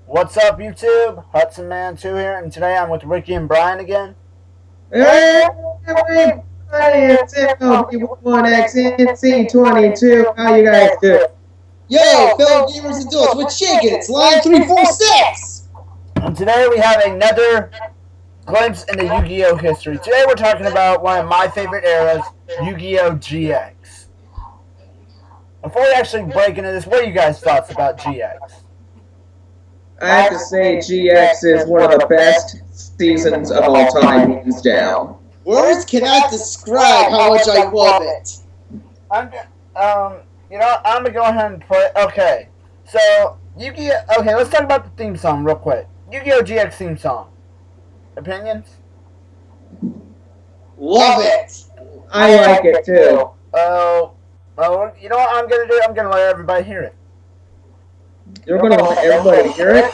What's up, YouTube? Hudson Man 2 here, and today I'm with Ricky and Brian again. Hey, everybody, it's MLB1XNC22. How you guys doing? Yo, fellow gamers and adults, what's shaking? It's line 346! And today we have another glimpse into Yu-Gi-Oh! History. Today we're talking about one of my favorite eras, Yu-Gi-Oh! GX. Before we actually break into this, what are you guys' thoughts about GX? I have to say, GX is one of the best seasons of all time, hands down. Words cannot describe how much I love it. I'm gonna go ahead and play. Okay, so Yu-Gi-Oh! Okay, let's talk about the theme song real quick. Yu-Gi-Oh! GX theme song. Opinions? Love it. I like it too. Well, you know what I'm gonna do? I'm gonna let everybody hear it. You're gonna let everybody hear it?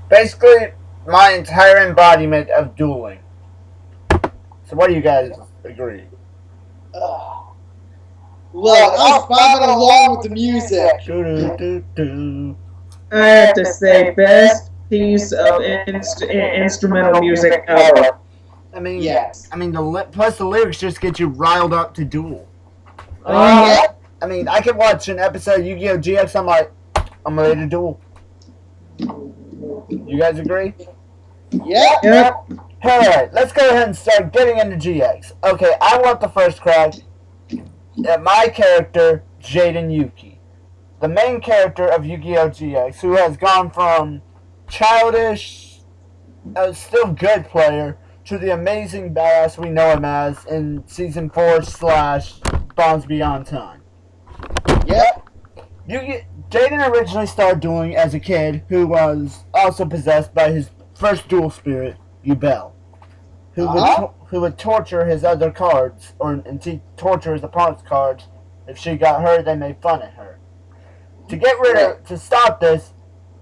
Basically, my entire embodiment of dueling. So, what do you guys agree? Love it. I was bobbing along with the music. I have to say, best piece of instrumental music ever. I mean, Yes. plus the lyrics just get you riled up to duel. Yep. I mean, I could watch an episode of Yu-Gi-Oh! GX. I'm like, I'm ready to duel. You guys agree? Yep. Yep. Alright, let's go ahead and start getting into GX. Okay, I want the first crack at my character, Jaden Yuki. The main character of Yu-Gi-Oh! GX, who has gone from childish, still good player, to the amazing badass we know him as in Season 4 / Bonds Beyond Time. Yep. Jaden originally started dueling as a kid who was also possessed by his first duel spirit, Yubel, who would torture his other cards, and torture his opponent's cards. If she got hurt, they made fun of her. To stop this,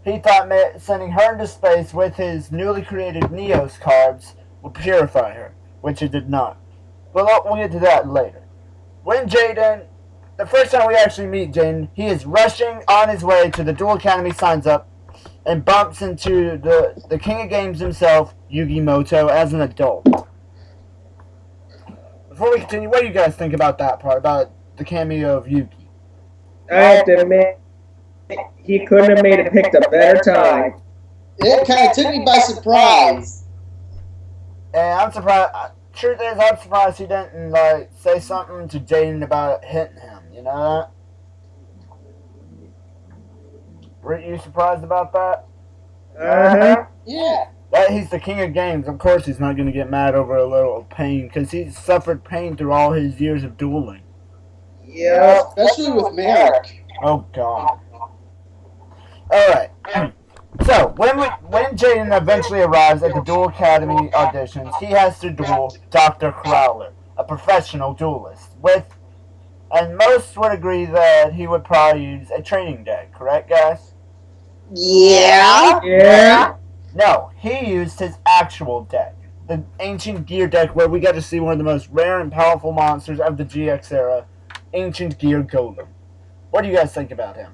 he thought sending her into space with his newly created Neos cards would purify her, which it did not. But we'll get to that later. The first time we actually meet Jaden, he is rushing on his way to the Duel Academy, signs up, and bumps into the king of games himself, Yugi Moto, as an adult. Before we continue, what do you guys think about that part, about the cameo of Yugi? I have to admit, he couldn't have made it picked a better time. It kind of took me by surprise. And I'm surprised. Truth is, I'm surprised he didn't say something to Jaden about hitting him. You know that? Were you surprised about that? Uh-huh. Yeah. That he's the king of games. Of course, he's not going to get mad over a little pain because he's suffered pain through all his years of dueling. Yeah. Especially with Merrick. Oh God. All right. So when Jaden eventually arrives at the Duel Academy auditions, he has to duel Dr. Crowler, a professional duelist, and most would agree that he would probably use a training deck. Correct, guys? Yeah. Yeah. No, he used his actual deck, the Ancient Gear deck, where we got to see one of the most rare and powerful monsters of the GX era, Ancient Gear Golem. What do you guys think about him?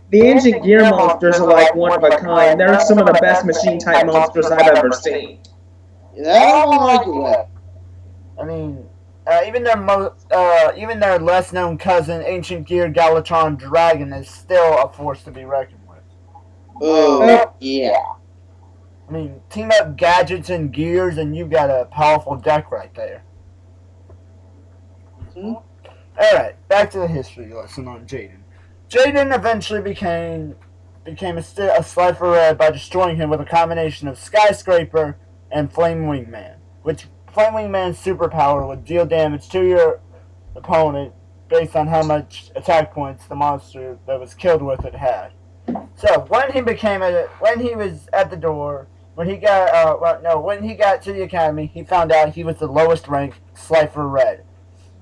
The ancient gear monsters are like one of a kind. They're some of the best machine-type monsters I've ever seen. That I won't argue with. I mean, even their less-known cousin, Ancient Gear Galatron Dragon, is still a force to be reckoned with. Oh, yeah. I mean, team up gadgets and gears, and you got a powerful deck right there. Hmm? Alright, back to the history lesson on Jaden. Jaden eventually became a Slifer Red by destroying him with a combination of Skyscraper and Flame Wingman, which Flame Wingman's superpower would deal damage to your opponent based on how much attack points the monster that was killed with it had. So when he was at the door, when he got to the academy, he found out he was the lowest ranked Slifer Red,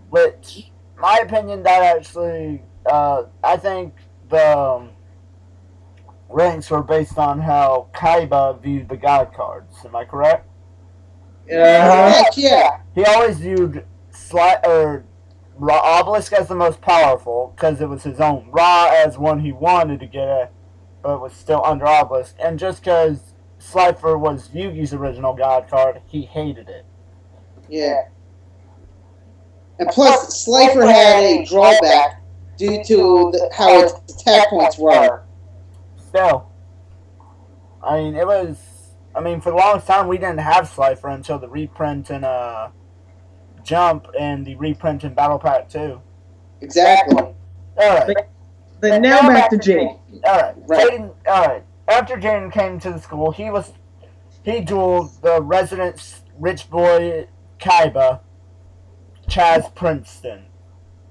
which, my opinion, that actually, I think the ranks were based on how Kaiba viewed the god cards. Am I correct? Heck yeah. He always viewed Obelisk as the most powerful because it was his own. Ra as one he wanted to get at, but was still under Obelisk. And just because Slifer was Yugi's original god card, he hated it. Yeah. And plus, Slifer had a drawback due to how its attack points were. Still, I mean, for the longest time we didn't have Slifer until the reprint in Jump and the reprint in Battle Pack 2. Exactly. Alright. But now back to Jake. Alright. Right. Alright. After Jaden came to the school, he dueled the resident rich boy Kaiba, Chaz Princeton.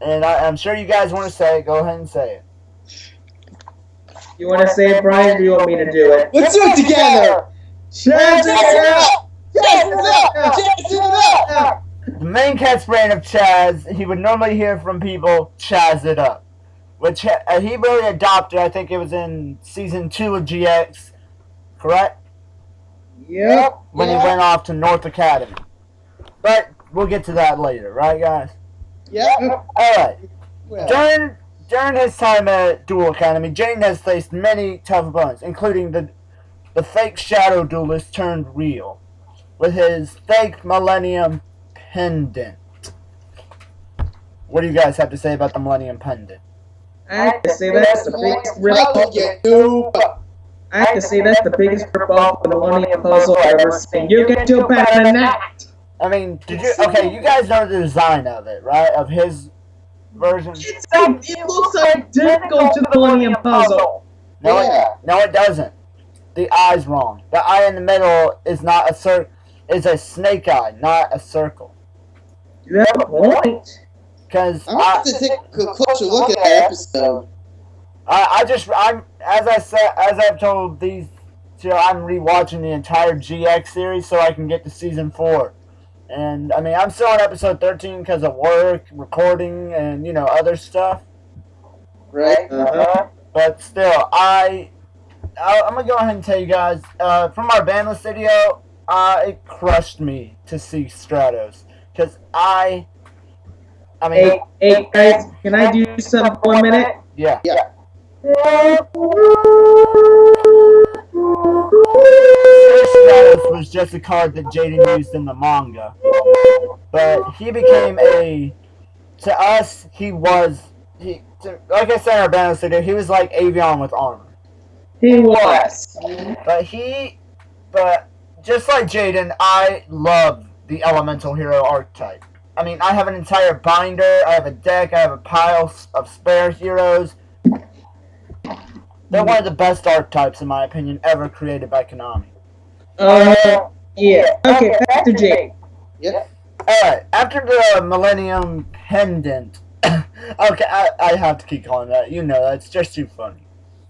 And I'm sure you guys want to say it. Go ahead and say it. You want to say it, Brian, or do you want me to do it? Let's do it together. Chaz it up! Chaz it up! Chaz it up! The main catchphrase of Chaz, he would normally hear from people, Chaz it up. Which he really adopted, I think it was in Season 2 of GX, correct? Yep. When he went off to North Academy. But we'll get to that later, right guys? Yep. Alright. Well, During his time at Duel Academy, Jaden has faced many tough opponents, including the fake Shadow Duelist turned real, with his fake Millennium Pendant. What do you guys have to say about the Millennium Pendant? I have to say that's the biggest rip-off. I have to say that's the biggest rip-off of the Millennium Puzzle I've ever seen. You can do better than that. I mean, you guys know the design of it, right? Of his version? It looks identical to the Millennium Puzzle. No, Yeah. no, it doesn't. The eye's wrong. The eye in the middle is not is a snake eye, not a circle. You have a point. Because I'm going to have to take a closer look at that episode. as I've told these two, I'm rewatching the entire GX series so I can get to season 4. And I mean, I'm still on episode 13 because of work, recording, and other stuff. Right? But still, I'm gonna go ahead and tell you guys from our bandless video, it crushed me to see Stratos because I mean, Hey guys, can I do something for 1 minute? yeah. Stratos was just a card that Jaden used in the manga, but he became to us, like I said in our bandless video, he was like Avion with armor. He was. But just like Jaden, I love the elemental hero archetype. I mean, I have an entire binder, I have a deck, I have a pile of spare heroes. They're one of the best archetypes, in my opinion, ever created by Konami. Yeah. Okay, back to Jake. Yep. Alright, after the Millennium Pendant, okay, I have to keep calling that. That's just too funny.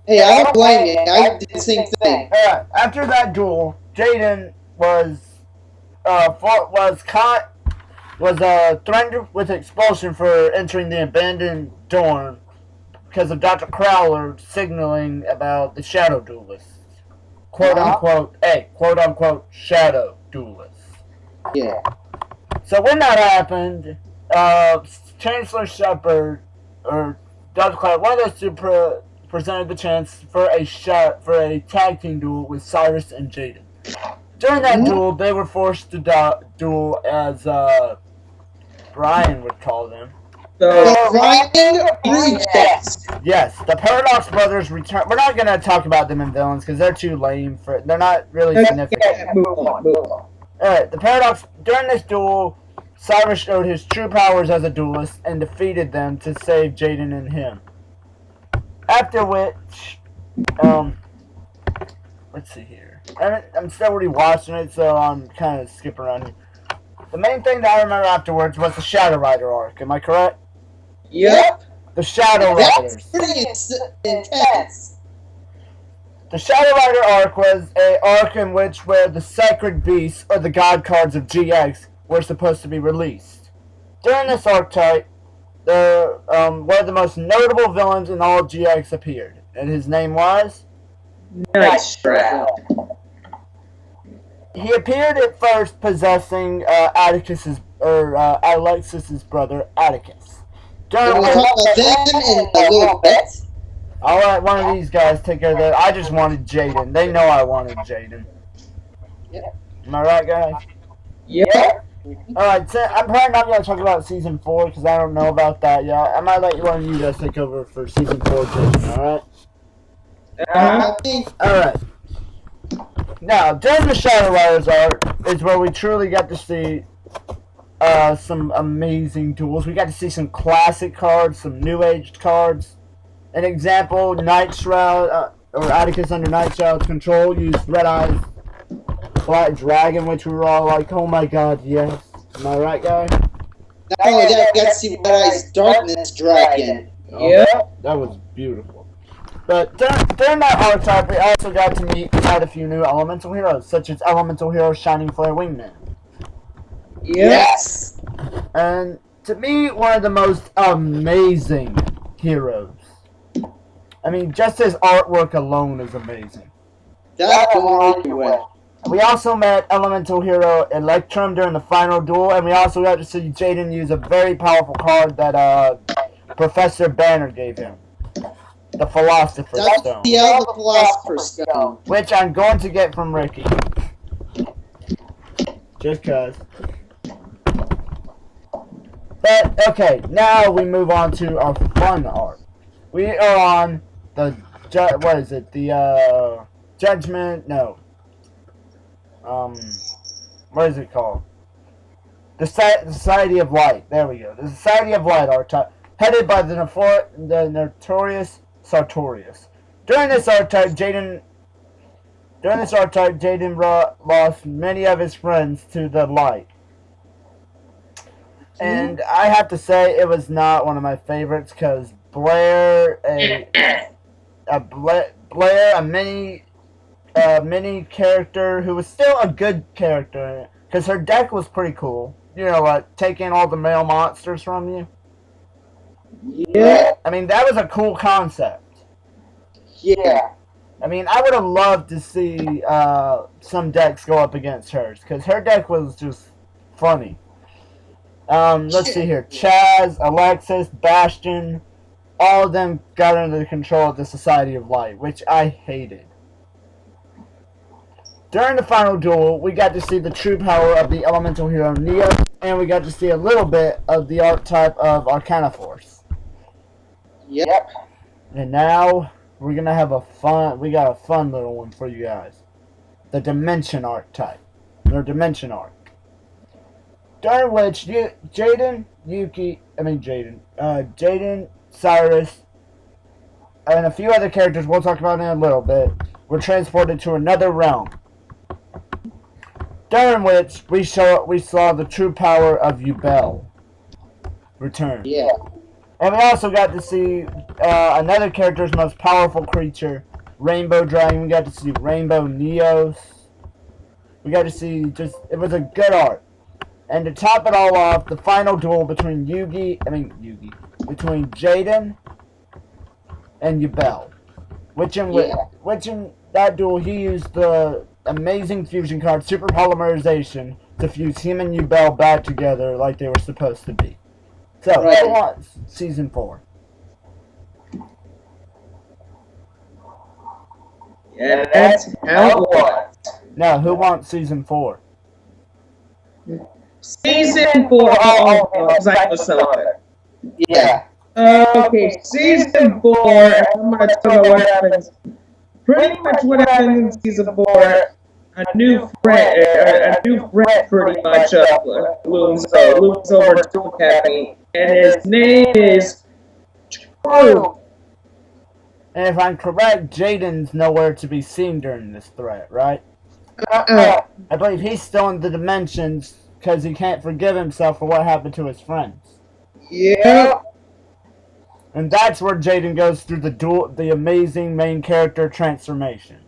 Hey, I don't blame you. I did the same thing. Alright, after that duel, Jaden was threatened with expulsion for entering the abandoned dorm because of Dr. Crowler signaling about the Shadow Duelists. Quote unquote Shadow Duelists. Yeah. So when that happened, Chancellor Shepard or Dr. Crowler, one of those two presented the chance for a tag team duel with Cyrus and Jaden. During that duel, they were forced to duel as Brian would call them. The Grinding Rejects. Yes, the Paradox Brothers return. We're not gonna talk about them in villains because they're too lame for. They're not really significant. Move on, move on. Alright, the Paradox. During this duel, Cyrus showed his true powers as a duelist and defeated them to save Jaden and him. After which, let's see here. I'm still rewatching it, so I'm kind of skipping around here. The main thing that I remember afterwards was the Shadow Rider arc. Am I correct? Yep. The Shadow That's Riders. pretty intense. The Shadow Rider arc was an arc in which where the Sacred Beasts, or the God Cards of GX, were supposed to be released. During this archetype, one of the most notable villains in all GX appeared, and his name was Nice Shroud. He appeared at first possessing Alexis's brother Atticus. And we'll talk about them in a little bit. I'll let one of these guys take care of that. I just wanted Jaden. They know I wanted Jaden. Yep. Am I right, guys? Yep. Alright, so I'm probably not going to talk about Season 4 because I don't know about that yet. I might let one of you guys take over for Season 4, Jaden, alright? Uh-huh. Alright. Now, during the Shadow Riders arc is where we truly got to see some amazing duels. We got to see some classic cards, some new-aged cards. An example, Night Shroud, or Atticus under Night Shroud's control, used Red Eyes Black Dragon, which we were all like, oh my god, yes. Am I right, guys? Not only that, we got to see Red Eyes Darkness Dragon. Yep. That was beautiful. But during that archetype, we also got to meet quite a few new elemental heroes, such as Elemental Hero Shining Flare Wingman. Yes. And to me, one of the most amazing heroes. I mean, just his artwork alone is amazing. That don't argue with. We also met Elemental Hero Electrum during the final duel, and we also got to see Jaden use a very powerful card that Professor Banner gave him. The Philosopher's That's Stone. the Philosopher's Stone. Which I'm going to get from Ricky. Just cause. But, okay, now we move on to our fun arc. We are on the, what is it, the, Judgment, no. What is it called? The Society of Light, there we go. The Society of Light archetype, headed by the notorious Sartorius. During this archetype, Jaden lost many of his friends to the light. And I have to say, it was not one of my favorites, because Blair, a mini character who was still a good character, because her deck was pretty cool. You know, like, taking all the male monsters from you. Yeah. I mean, that was a cool concept. Yeah. I mean, I would have loved to see some decks go up against hers, because her deck was just funny. Let's see here. Chaz, Alexis, Bastion, all of them got under the control of the Society of Light, which I hated. During the final duel, we got to see the true power of the elemental hero Neo, and we got to see a little bit of the archetype of Arcana Force. Yep. And now, we're going to have we got a fun little one for you guys. The Dimension archetype. Or Dimension arc. During which, Jaden, Cyrus, and a few other characters we'll talk about in a little bit, were transported to another realm. During which, we saw the true power of Yubel return. Yeah. And we also got to see another character's most powerful creature, Rainbow Dragon. We got to see Rainbow Neos. We got to see it was a good art. And to top it all off, the final duel between between Jaden and Yubel. Which in that duel, he used the amazing fusion card, Super Polymerization, to fuse him and Yubel back together like they were supposed to be. So, who wants Season 4? Yeah, that's how it was. No, who wants Season 4? Season 4, because I know some of it. Yeah. Okay, season 4, I'm gonna talk about what happens. Pretty much what happens in season 4, a new threat pretty much looms over Dual Academy, and his name is True. And if I'm correct, Jaden's nowhere to be seen during this threat, right? Uh-uh. I believe he's still in the dimensions because he can't forgive himself for what happened to his friends. Yep. And that's where Jaden goes through the amazing main character transformation.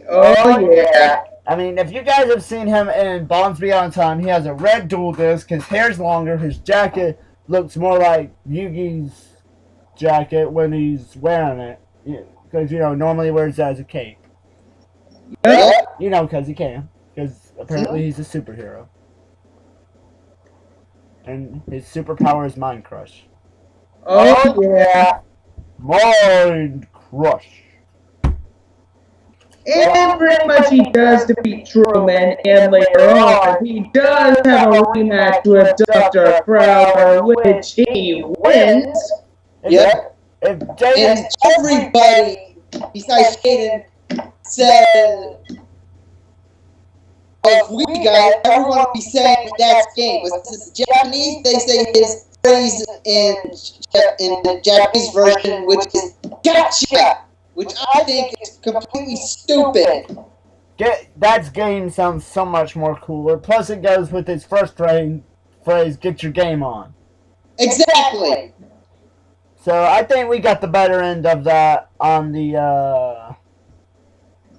Oh yeah. I mean, if you guys have seen him in Bonds Beyond Time, he has a red dual disc, his hair's longer, his jacket looks more like Yugi's jacket when he's wearing it. Because, normally he wears it as a cape. Yep. Because he can. Because apparently he's a superhero. And his superpower is Mind Crush. Oh yeah. Mind Crush. And pretty much he does defeat Truman, and later on he does have a rematch with Dr. Crowder, which he wins. Yep. If Jaden, And everybody besides Jaden said, if we guys, everyone will be saying that's game. With Japanese, they say his phrase in the Japanese version, which is "gotcha," which I think is completely stupid. that game sounds so much more cooler. Plus, it goes with his first phrase, "Get your game on." Exactly. So I think we got the better end of that on the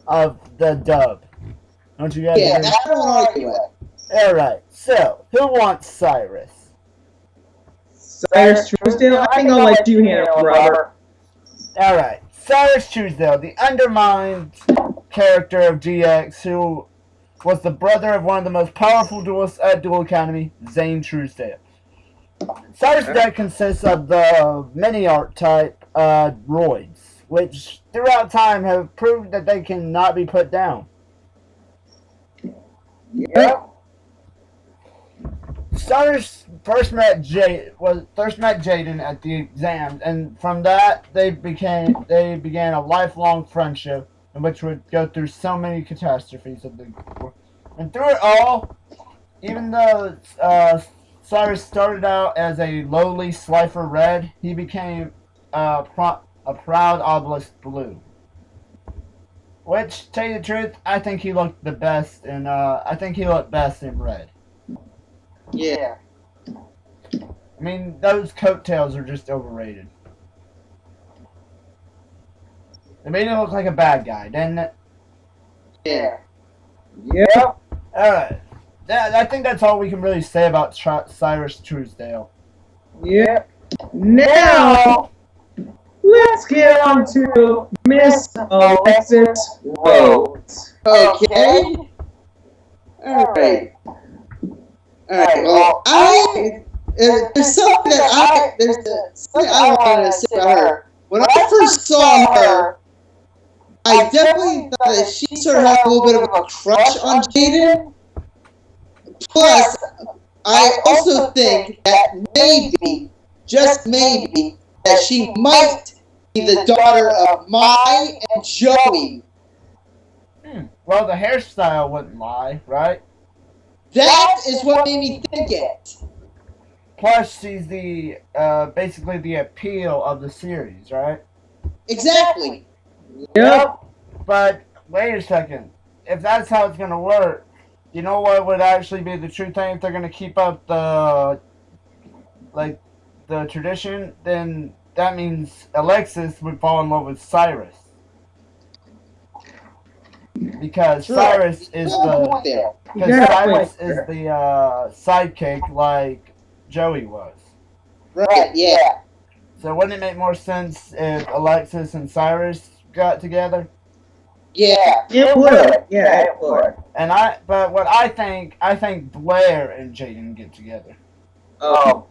dub. Don't you guys? Yeah, agree? that I don't argue with. All right. So who wants Cyrus? Cyrus Truesdale, I think I'll let you handle it, Robert. All right. Cyrus Truesdale, the undermined character of GX, who was the brother of one of the most powerful duelists at Duel Academy, Zane Truesdale. Cyrus' deck consists of the mini-art type Roids, which throughout time have proved that they cannot be put down. Yep. Cyrus first met Jaden at the exams, and from that they began a lifelong friendship in which would go through so many catastrophes of the world. And through it all, even though Cyrus started out as a lowly Slifer Red, he became a proud Obelisk Blue. Which, to tell you the truth, I think he looked the best in. I think he looked best in red. Yeah. I mean, those coattails are just overrated. They made him look like a bad guy, didn't it? Yeah. Yep. Alright. I think that's all we can really say about Cyrus Truesdale. Yep. Now, let's get on to Miss Alexis Rhodes. Okay. Alright. Alright, well, there's something I wanted to say about her. When I first saw her, I definitely thought that she sort of had a little bit of a crush on Jaden. Plus, I also think that maybe, just maybe, that she might be the daughter of Mai and Joey. Well, the hairstyle wouldn't lie, right? That is what made me think it. Plus, she's the basically the appeal of the series, right? Exactly. Yep. But wait a second. If that's how it's gonna work, you know what would actually be the true thing? If they're gonna keep up the tradition, then that means Alexis would fall in love with Cyrus. Because Sure. Cyrus is Point there. the sidekick like Joey was. Right, yeah. So wouldn't it make more sense if Alexis and Cyrus got together? Yeah. It would. Yeah, it would. But what I think Blair and Jaden get together. Oh.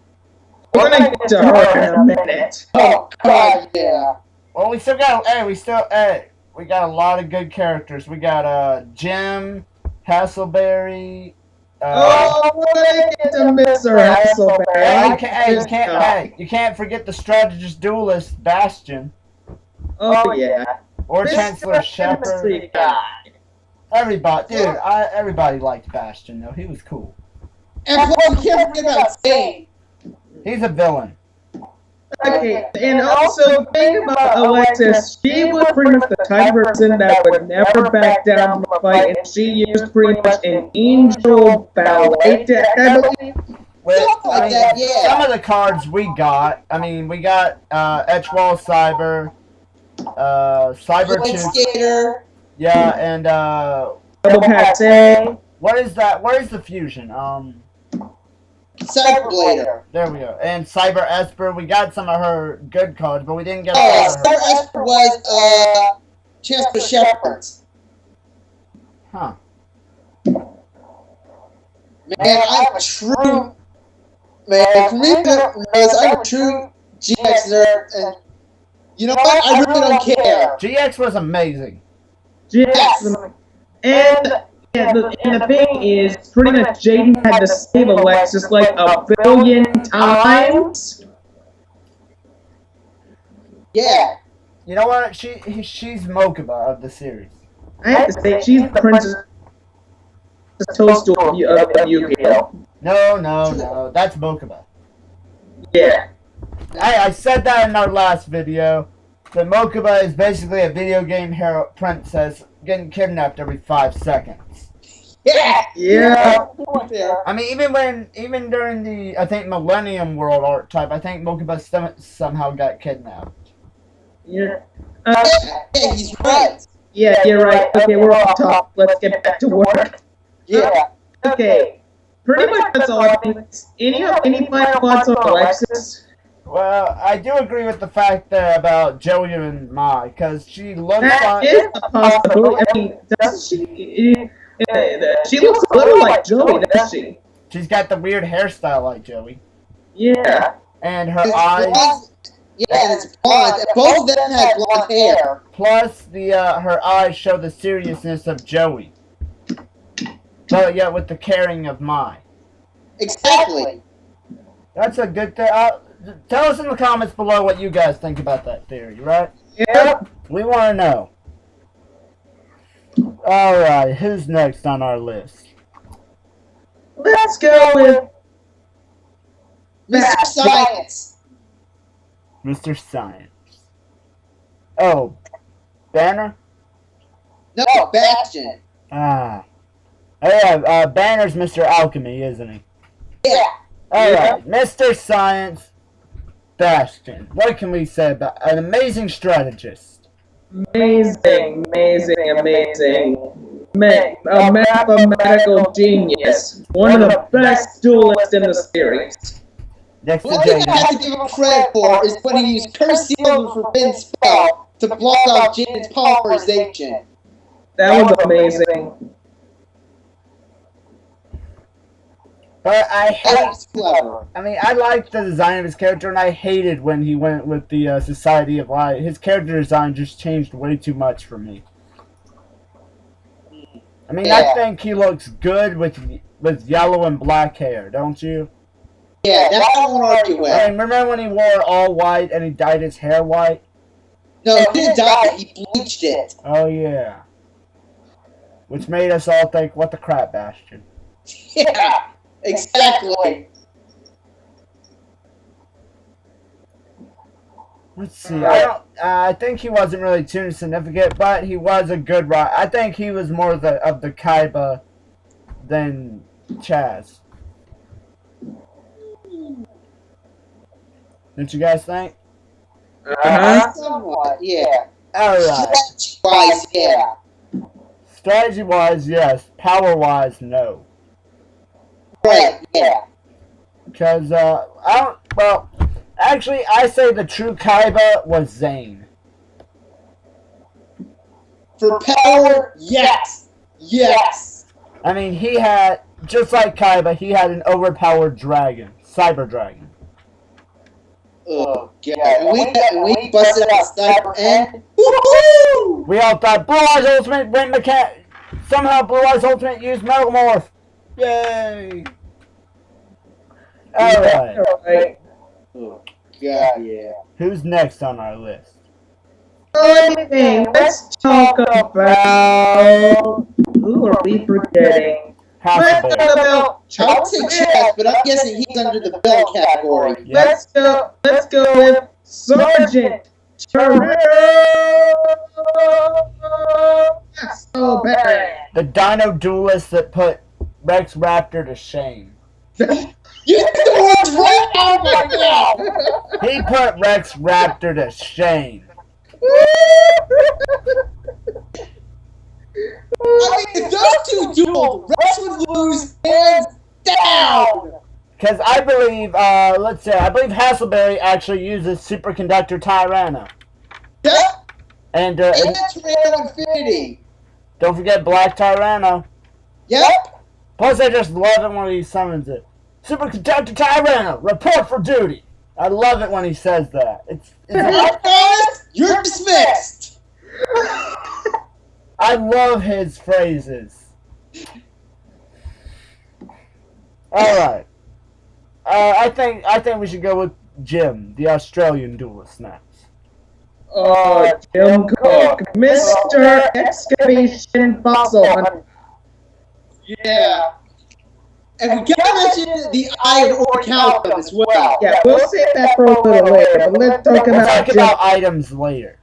We're gonna get to her in a minute. Oh, God, yeah. Well, we got a lot of good characters. We got Jim, Hasselberry, Oh, they get to Mr. Hasselbank. You can't forget the strategist duelist Bastion Oh, yeah. or Mr. Chancellor Shepard. Chemistry guy. Everybody liked Bastion though. He was cool. And plus, you can't forget about Zane. He's a villain. Okay, and also, think about Alexis. She was pretty much the type of person that would never back down from a fight, and she used pretty much an angel ballet deck, I believe. Some of the cards we got, we got Etchwall Cyber, Cyber 2. Skater. Yeah, and Double Passe. what is that? What is the fusion? Cyberblader. There we go. And Cyber Esper. We got some of her good cards, but we didn't get. Oh, Cyber Esper was Chancellor Shepard's. Huh. Man, I'm a true. Man, for me, I'm a true GX nerd, and you know what? I really don't care. GX was amazing. Yes. And the thing is, pretty much Jaden had to save Alexis like a billion times. Yeah. You know what? She's Mokuba of the series. I have to say, she's the Princess Toadstool of Yu-Gi-Oh! No. That's Mokuba. Yeah. I said that in our last video. The Mokuba is basically a video game hero princess getting kidnapped every 5 seconds. Yeah. Yeah. Even during the, I think, Millennium World archetype, I think Mokuba somehow got kidnapped. Yeah. Yeah, he's right. Yeah, you're right. Okay, we're off top. Let's get back to work. Yeah. Okay. Pretty much that's all I think. Any final thoughts on Alexis? Well, I do agree with the fact there about Joey and Mai, because she looks That like... is a possibility. I mean, doesn't she? She looks a little like Joey, doesn't she? She's got the weird hairstyle like Joey. Yeah. And her It's eyes... blonde. Yeah, and it's blonde. Both of them had blonde hair. Plus, her eyes show the seriousness of Joey. But yet with the caring of Mai. Exactly. That's a good thing. Tell us in the comments below what you guys think about that theory, right? Yep. We want to know. Alright, who's next on our list? Let's go with Mr. Science. Mr. Science. Oh, Banner? No, Bastion. Ah. Oh yeah, Banner's Mr. Alchemy, isn't he? Yeah. Alright, Mr. Science, Bastion. What can we say about an amazing strategist? amazing. A mathematical genius. One of the best duelists in the series. Next to What you Jaden. have to give him credit for is when he used Curse Seal and Forbidden Spell to block off Jaden's polymerization. That was amazing. But I That was clever. I liked the design of his character, and I hated when he went with the Society of Light. His character design just changed way too much for me. I Yeah. think he looks good with yellow and black hair, don't you? Yeah, that I won't argue with. Remember when he wore all white and he dyed his hair white? No, he didn't dye it, he bleached it. Oh, yeah. Which made us all think, what the crap, Bastion? Yeah, exactly. Let's see. I think he wasn't really too significant, but he was a good rider. I think he was more of the Kaiba than Chaz. Don't you guys think? Somewhat, yeah. Alright. Strategy-wise, yeah. Strategy-wise, yes. Power-wise, no. Right, yeah. Because, actually, I say the true Kaiba was Zane. For power, yes. Yes. I mean, he had, just like Kaiba, he had an overpowered dragon. Cyber Dragon. Oh, God. And we busted out Sniper N. Woohoo! We all thought Blue Eyes Ultimate went somehow Blue Eyes Ultimate used Metal Morph. Yay! Alright. Alright. Oh, God, yeah. Who's next on our list? Let me think. Let's talk about. Who are we forgetting? Let's Hasselbeck. talk about. I would say Chaz, but I'm guessing he's under the bell category. Yeah. Let's go with Sergeant Terrell. That's so bad. The Dino Duelist that put Rex Raptor to shame. You get the words right out of my mouth! He put Rex Raptor to shame. I mean, if those two dueled, Rex would lose hands down! Because I believe, I believe Hasselberry actually uses Superconductor Tyranno. Yep, And and Tyranno Infinity. don't forget Black Tyranno. Yep. Plus, I just love it when he summons it. Superconductor Tyranno, report for duty. I love it when he says that. It's Guys, you're dismissed. I love his phrases. All right. I think we should go with Jim, the Australian duelist next. Jim Cook, Mr. Excavation Fossil. Yeah. And we gotta mention the Eye of Orichalcum as well. Yeah, we'll save that for a little later, but let's talk We'll about talk Jim. about items later.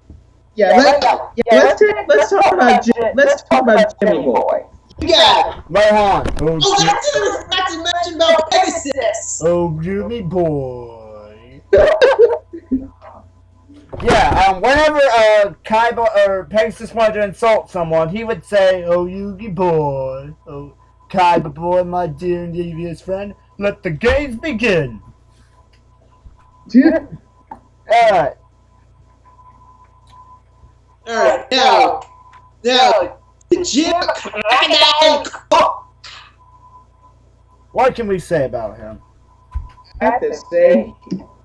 Let's talk about Jimmy Boy. You got it. Right on. Oh, that's it. We forgot to mention about Pegasus. Oh, Jimmy boy. Yeah, whenever Kaiba or Pegasus wanted to insult someone, he would say, "Oh, Yugi boy, oh, Kaiba boy, my dear and devious friend, let the games begin." Alright, Alright, now, the Jim Cook. what can we say about him? I have to say,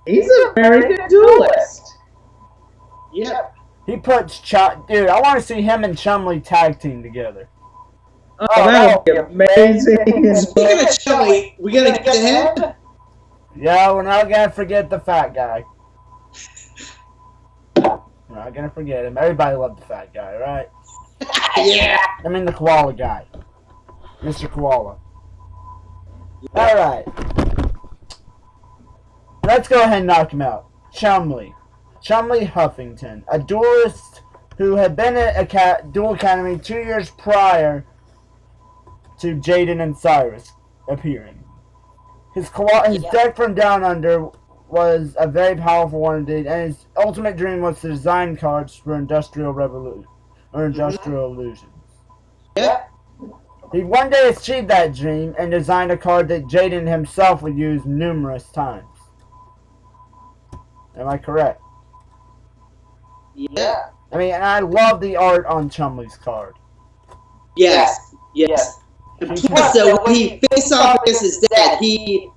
he's a very good duelist. Yep. He puts dude, I want to see him and Chumley tag team together. Oh, that would be amazing. Speaking of Chumley, we gotta get to him. Yeah, we're not gonna forget the fat guy. We're not gonna forget him. Everybody loved the fat guy, right? Yeah. I mean the koala guy. Mr. Koala. Alright. Let's go ahead and knock him out. Chumley. Chumley Huffington. A duelist who had been at Duel Academy 2 years prior to Jaden and Cyrus appearing. His deck from Down Under was a very powerful one indeed, and his ultimate dream was to design cards for Industrial Revolution or Industrial Illusions. Yep. He one day achieved that dream and designed a card that Jaden himself would use numerous times. Am I correct? Yeah. I mean, and I love the art on Chumley's card. Yes. Yes. And plus, though, when he faced off against his dad, he,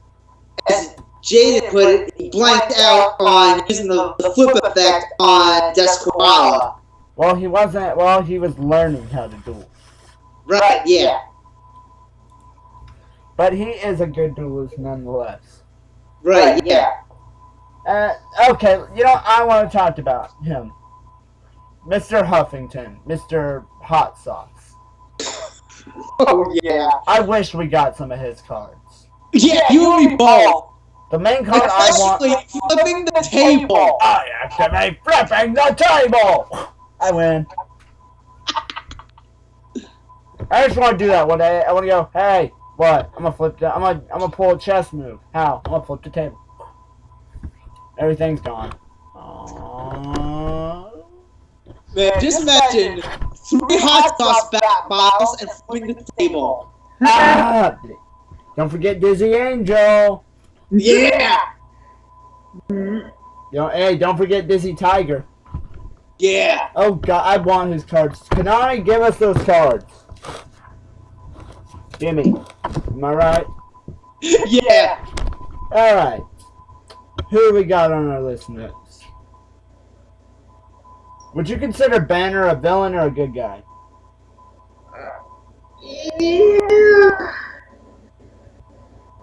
as Jaden put it, he blanked out on using the flip effect on Desquala. Well, he wasn't. Well, he was learning how to duel. Right, yeah. But he is a good duelist nonetheless. Right, yeah. Okay, you know, I want to talk about him. Mr. Huffington. Mr. Hot Sauce. Oh, yeah. I wish we got some of his cards. Yeah, you and me both. The main card I want... Especially flipping the table. I activate flipping the table! I win. I just want to do that one day. I want to go, hey, what? I'm gonna flip that. I'm gonna pull a chess move. How? I'm gonna flip the table. Everything's gone. Man, just imagine 3 hot sauce back bottles and flipping the table. Ah! Don't forget Dizzy Angel. Yeah! Hey, don't forget Dizzy Tiger. Yeah! Oh god, I want his cards. Konami, give us those cards. Gimme. Am I right? Yeah! Alright. Who we got on our list next? Would you consider Banner a villain or a good guy? Yeah.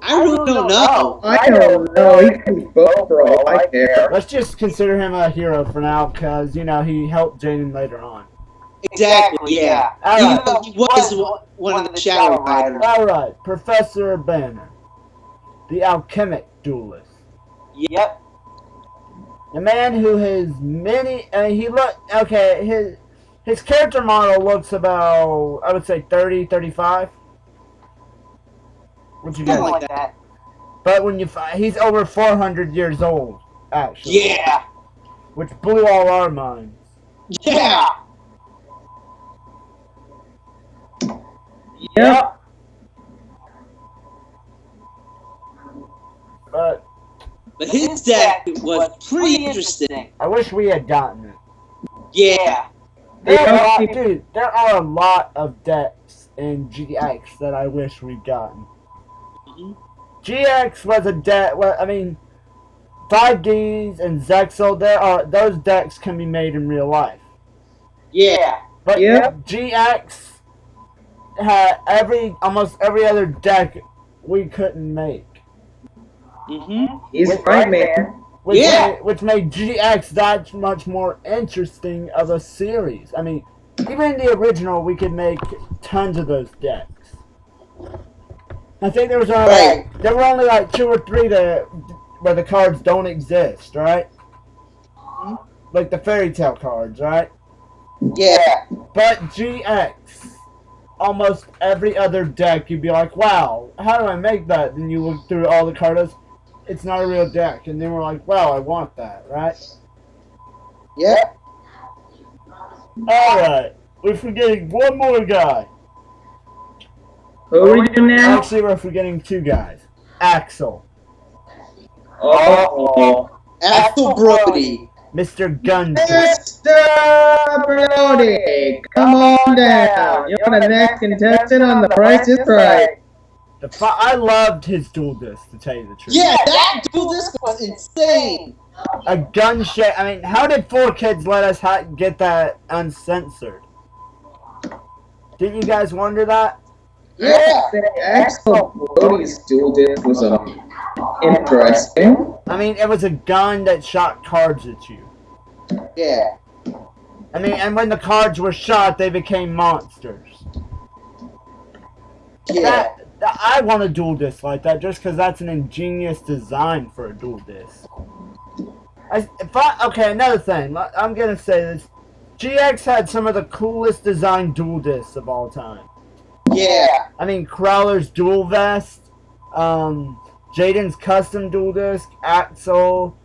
I really don't know. I don't know. He could be both for all I care. Let's just consider him a hero for now, because, you know, he helped Jaden later on. Exactly, yeah. All Even right. though he was one of the Shadow Riders. Alright, Professor Banner. The alchemic duelist. Yep. The man who has many, his character model looks about, I would say 30, 35. What you Something guys? like that. But when you he's over 400 years old, actually. Yeah. Which blew all our minds. Yeah. Yep. But his deck was pretty interesting. I wish we had gotten it. Yeah. There are a lot of decks in GX that I wish we'd gotten. GX was a deck. Well, I mean, 5Ds and Zexal. Those decks can be made in real life. Yeah. But Yep. GX had almost every other deck we couldn't make. He's right, man. Which made GX that much more interesting of a series. I mean, even in the original, we could make tons of those decks. I think there were only like 2 or 3 where the cards don't exist, right? Like the fairy tale cards, right? Yeah. But GX, almost every other deck, you'd be like, wow, how do I make that? Then you look through all the cards, it's not a real deck. And then we're like, wow, I want that, right? Yep. Alright, we're forgetting one more guy. Who are we doing now? Actually, we're forgetting 2 guys. Axel. Oh. Axel Brody. Mr. Gun. Mr. Brody, come on down. You're the next contestant on The Price is Right. I loved his dual disc, to tell you the truth. Yeah, that dual disc was insane. A gun shake. I mean, how did 4Kids let us get that uncensored? Didn't you guys wonder that? Yeah. Axel Brody's dual disc was interesting. I mean, it was a gun that shot cards at you. Yeah. I mean, and when the cards were shot, they became monsters. Yeah. I want a dual disc like that just because that's an ingenious design for a dual disc. Okay, another thing. I'm going to say this. GX had some of the coolest designed dual discs of all time. Yeah. I mean, Crowler's dual vest, Jaden's custom dual disc, Axel,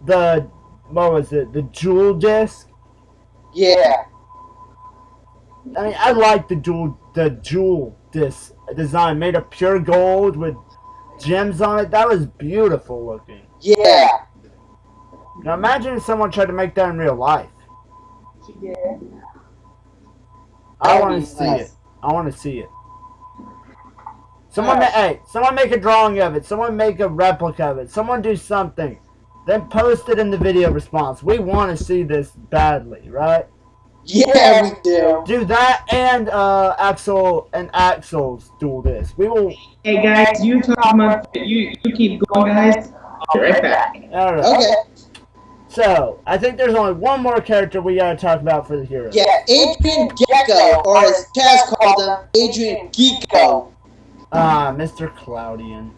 the jewel disc. Yeah. I mean, I like the jewel disc design, made of pure gold with gems on it. That was beautiful looking. Yeah. Now imagine if someone tried to make that in real life. Yeah. I want to see it. I want to see it. Someone make a drawing of it. Someone make a replica of it. Someone do something. Then post it in the video response. We want to see this badly, right? Yeah, we do. Do that and Axel's dual disc. We will. Hey guys, you talk about you keep going, guys. I'll be right back. All right. Okay. So I think there's only one more character we gotta talk about for the hero. Yeah, Adrian Gecko, or as Taz called him, Adrian Geeko. Mr. Cloudian.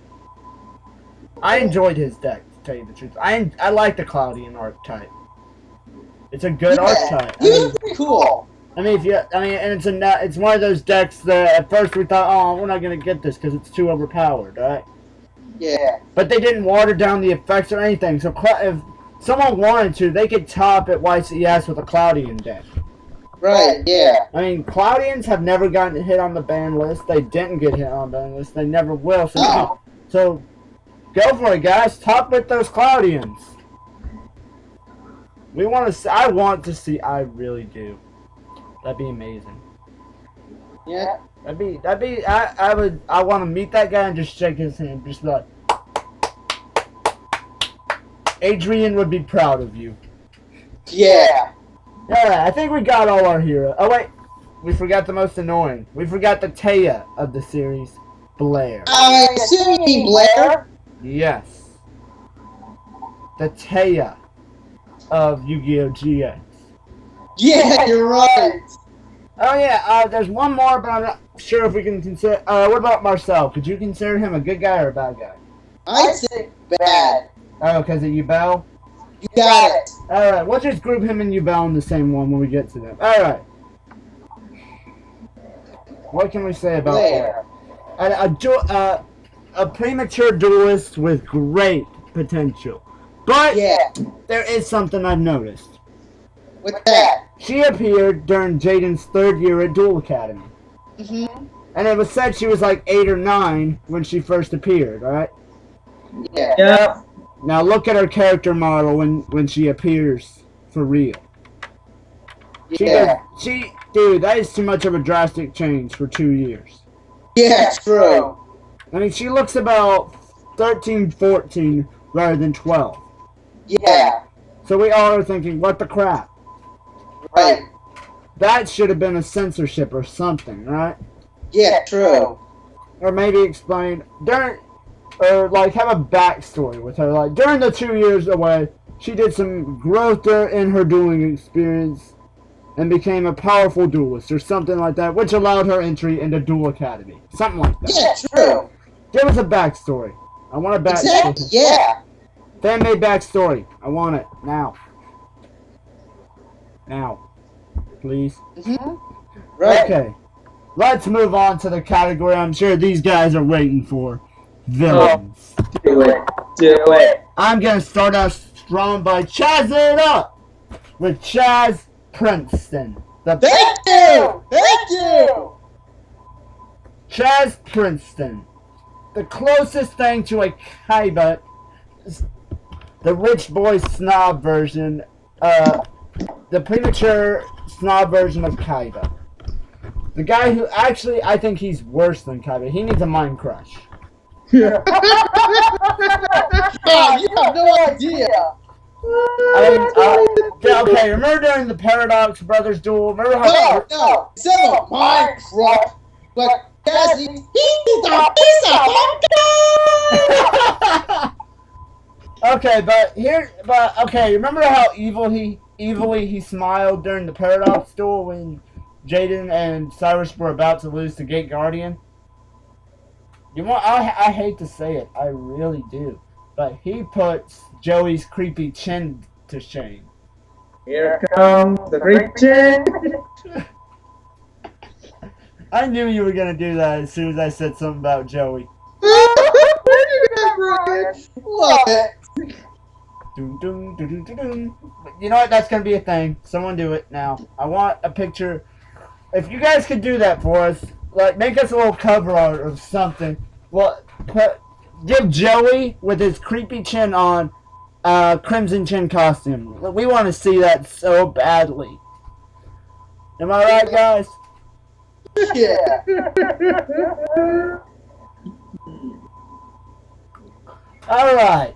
I enjoyed his deck, to tell you the truth. I like the Cloudian archetype. It's a good archetype. He was pretty cool. And it's one of those decks that at first we thought, oh, we're not gonna get this because it's too overpowered, right? Yeah. But they didn't water down the effects or anything. So if someone wanted to, they could top at YCS with a Cloudian deck. Right, yeah. I mean, Cloudians have never gotten hit on the ban list. They didn't get hit on the ban list. They never will. So go for it, guys. Top with those Cloudians. We want to see. I want to see. I really do. That'd be amazing. Yeah. That'd be. I want to meet that guy and just shake his hand. Just be like, Adrian would be proud of you. Yeah. Alright, I think we got all our heroes. Oh wait, we forgot the most annoying. We forgot the Taya of the series. Blair. I assume you mean Blair? Yes. The Taya of Yu-Gi-Oh! GX. Yeah, you're right. Oh yeah, there's one more, but I'm not sure if we can consider... what about Marcel? Could you consider him a good guy or a bad guy? I'd say bad. Oh, because of Yubel? You got it. Alright, we'll just group him and Yubel in the same one when we get to them. Alright. What can we say about Blair? A premature duelist with great potential. But Yeah. there is something I've noticed. With that. She appeared during Jaden's 3rd year at Duel Academy. Mm-hmm. And it was said she was like 8 or 9 when she first appeared, right? Yeah. Yep. Now look at her character model when she appears for real. Yeah. Dude, that is too much of a drastic change for 2 years. Yeah, true. I mean, she looks about 13, 14 rather than 12. Yeah. So we all are thinking, what the crap? Right. That should have been a censorship or something, right? Yeah, true. Or maybe explain or like have a backstory with her. Like during the 2 years away, she did some growth in her dueling experience and became a powerful duelist or something like that, which allowed her entry into Duel Academy. Something like that. Yeah, true. Give us a backstory. I want a backstory. Exactly. Yeah. Fan-made backstory. I want it now. Now, please. Mm-hmm. Right. Okay. Let's move on to the category I'm sure these guys are waiting for. Villains. Do it. Do it. I'm going to start out strong by chazzing it up with Chaz Princeton. Thank you. Thank you. Chaz Princeton. The closest thing to a Kaiba, the rich boy snob version, the premature snob version of Kaiba. The guy who actually, I think he's worse than Kaiba. He needs a mind crush. Yeah. Oh, you have no idea. Okay, remember during the Paradox Brothers duel? Remember how... No. Instead of a Minecraft, but Cassie, he's a piece of okay, remember how evilly he smiled during the Paradox duel when Jaden and Cyrus were about to lose to Gate Guardian? I hate to say it, I really do, but he puts Joey's creepy chin to shame. Here comes the great chin. I knew you were gonna do that as soon as I said something about Joey. Love it. Dun, dun, dun, dun, dun, dun. You know what? That's gonna be a thing. Someone do it now. I want a picture. If you guys could do that for us, like make us a little cover art or something. Well, give Joey with his creepy chin on, Crimson Chin costume. We want to see that so badly. Am I right, guys? Yeah. All right.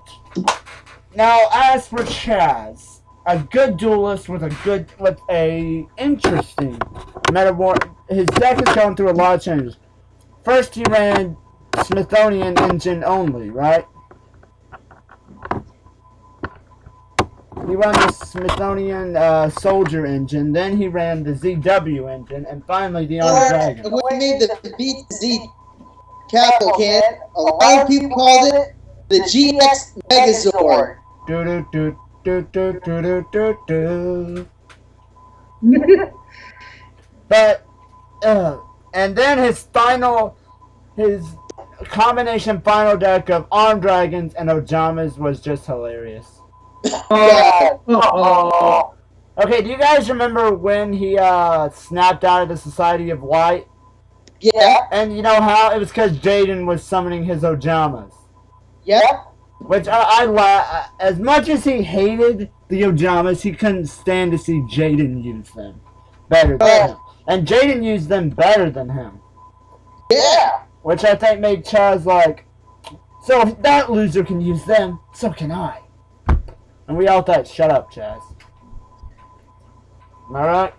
Now, as for Chaz, a good duelist with a interesting metamorph. His deck is going through a lot of changes. First, he ran Smithsonian engine only, right? He ran the Smithsonian soldier engine. Then he ran the ZW engine, and finally the Iron Dragon. When we made the beat Z Capital Can, a lot of people called it the GX Megazord. Do do do do do do do do. But and then his combination final deck of Armed Dragons and Ojamas was just hilarious. Oh. Okay, do you guys remember when he snapped out of the Society of Light? Yeah. And you know how? It was because Jaden was summoning his Ojamas. Yeah. Which as much as he hated the Ojamas, he couldn't stand to see Jaden use them better than him. And Jaden used them better than him. Yeah. Which I think made Chaz like, so if that loser can use them, so can I. And we all thought, shut up, Chaz. Am I right?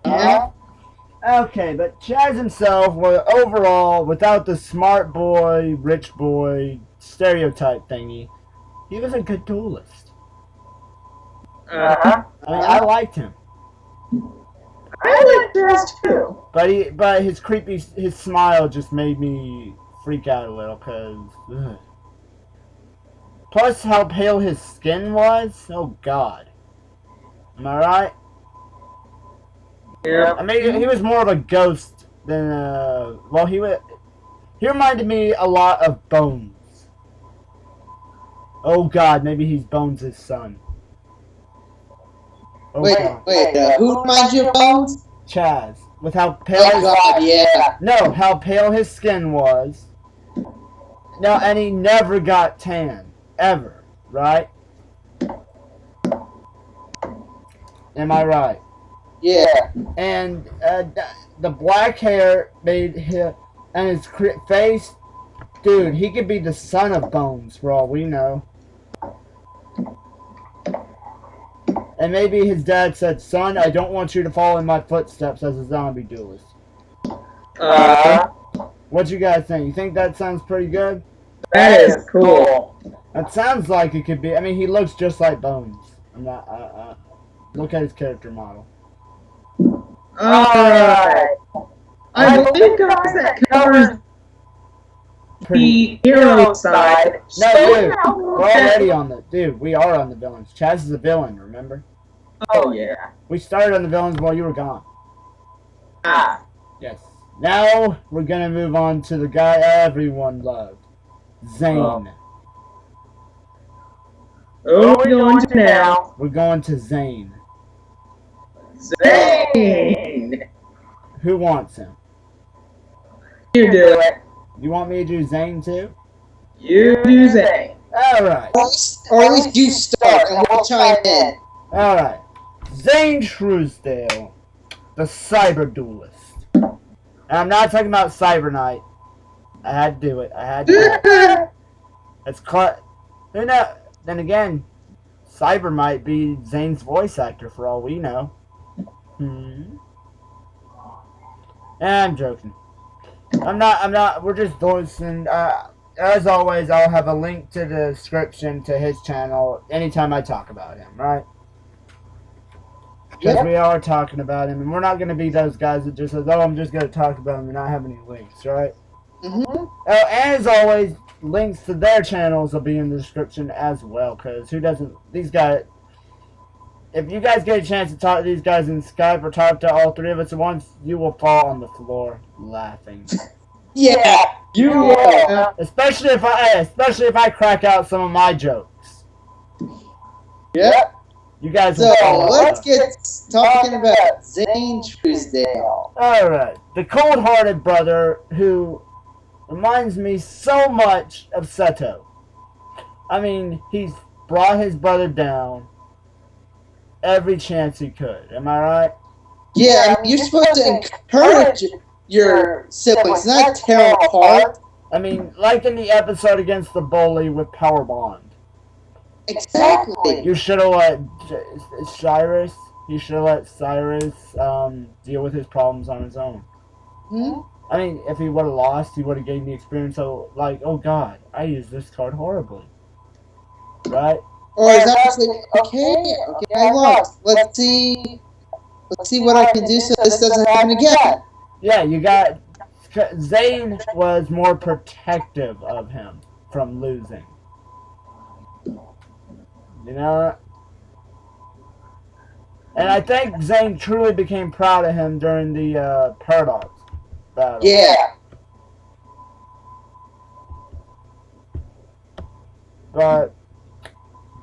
Yeah. Okay, but Chaz himself was overall, without the smart boy, rich boy stereotype thingy, he was a good duelist. Uh-huh. I mean, I liked him, I like Jazz too. but his smile just made me freak out a little, cause. Plus, how pale his skin was. Oh God, am I right? Yeah. I mean, he was more of a ghost than well, he reminded me a lot of Bones. Oh God, maybe he's Bones' son. Oh Wait, God. who reminds you of Bones? Chaz, with how pale Oh God, yeah. no, how pale his skin was. No, and he never got tan, ever, right? Am I right? Yeah. And the black hair made him, and his face, dude, he could be the son of Bones for all we know. And maybe his dad said, "Son, I don't want you to follow in my footsteps as a zombie duelist." What you guys think? You think that sounds pretty good? That is cool. That sounds like it could be. I mean, he looks just like Bones. I'm not. Look at his character model. Alright. I believe, guys, that covers the hero side. No, So dude, now we're already on the. Dude, we are on the villains. Chaz is a villain, remember? Oh, yeah. We started on the villains while you were gone. Ah. Yes. Now we're gonna move on to the guy everyone loved, Zane. Who are we going to now? We're going to Zane. Zane! Who wants him? You do it. You want me to do Zane too? You do Zane. Alright. Or at least you start and we'll chime in. Alright. Zane Truesdale, the cyber duelist. And I'm not talking about Cyber Knight. I had to do it. I had to do it. It's who knows? Then again, Cyber might be Zane's voice actor for all we know. I'm joking. I'm not. We're just listening. As always, I'll have a link to the description to his channel anytime I talk about him, right? Because we are talking about him, and we're not going to be those guys that just says, "Oh, I'm just going to talk about him and not have any links," right? Mm-hmm. As always, links to their channels will be in the description as well. Because who doesn't? These guys. If you guys get a chance to talk to these guys in Skype or talk to all three of us at once, you will fall on the floor laughing. Yeah, you will. Especially if I crack out some of my jokes. Yep. You guys So will fall let's off. get talking about Zane Truesdale. Alright. The cold-hearted brother who reminds me so much of Seto. I mean, he's brought his brother down every chance he could. Am I right? Yeah, I mean, you're supposed to encourage your siblings, not tear them apart. I mean, like in the episode against the bully with Power Bond. Exactly. You should have let Cyrus. You should have let Cyrus deal with his problems on his own. Hmm? I mean, if he would have lost, he would have gained the experience of like, oh God, I used this card horribly, right? Or is that just like, okay, I lost. Let's see what I can do so this doesn't happen again. Yeah, you got. Zane was more protective of him from losing. You know? And I think Zane truly became proud of him during the Paradox battle. Yeah. But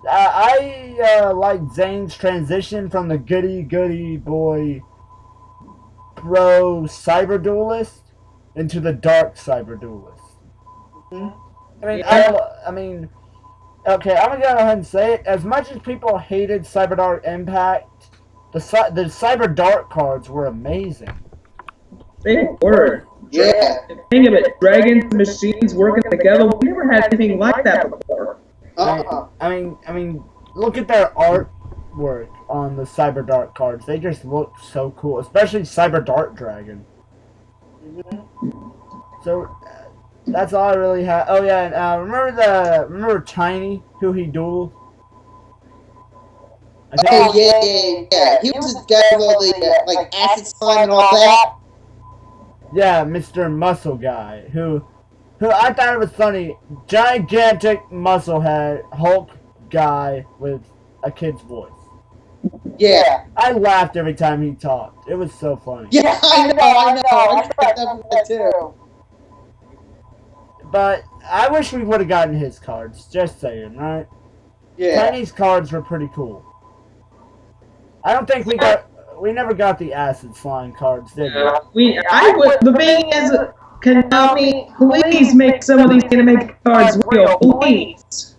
I like Zane's transition from the goody boy pro cyber duelist into the dark cyber duelist. I mean, okay, I'm gonna go ahead and say it. As much as people hated Cyber Dark Impact, the Cyber Dark cards were amazing. They were. Yeah. Think of it, dragons and machines working together. We never had anything like that before. Uh-huh. I mean, look at their artwork. on the Cyber Dart cards. They just look so cool, especially Cyber Dart Dragon. So that's all I really have. Oh yeah, and remember Tiny, who he dueled? Oh yeah. He was the guy with all the like acid slime and all that. Yeah, Mr. Muscle Guy, who I thought it was funny. Gigantic muscle head Hulk guy with a kid's voice. Yeah. I laughed every time he talked. It was so funny. Yeah, I know. I cracked up with that too. But I wish we would have gotten his cards. Just saying, right? Yeah. Tiny's cards were pretty cool. I don't think we never got the acid slime cards, did we? The thing is, Konami, please make some of these anime cards real, please.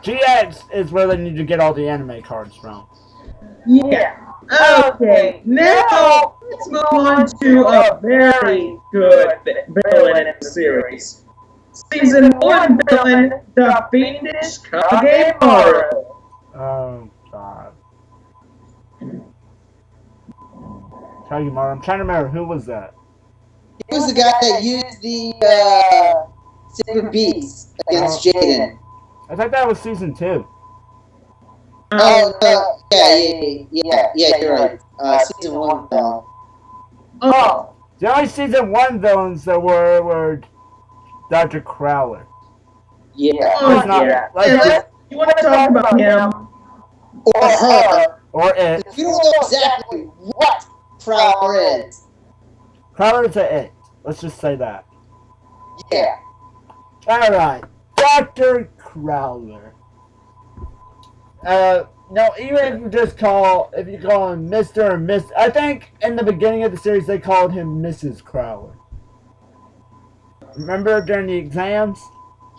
GX is where they need to get all the anime cards from. Yeah. Okay, now let's move on to a very good villain in the series. Season 1 villain, the Fiendish Kagemaru. Oh, God. Kagemaru. I'm trying to remember, who was that? He was the guy that used the Secret Beast against Jaden. I thought that was season 2. Oh, yeah, you're right. Season 1 film. Oh. The only season 1 villains that were Dr. Crowler. Yeah. Oh, not, yeah. like, You want to talk about him? Or her. Or it. We don't know exactly what Prowler is. Crowler's a it. Let's just say that. Yeah. Alright. Dr. Crowler. No, even if you call him Mr. or Miss, I think in the beginning of the series they called him Mrs. Crowler. Remember during the exams?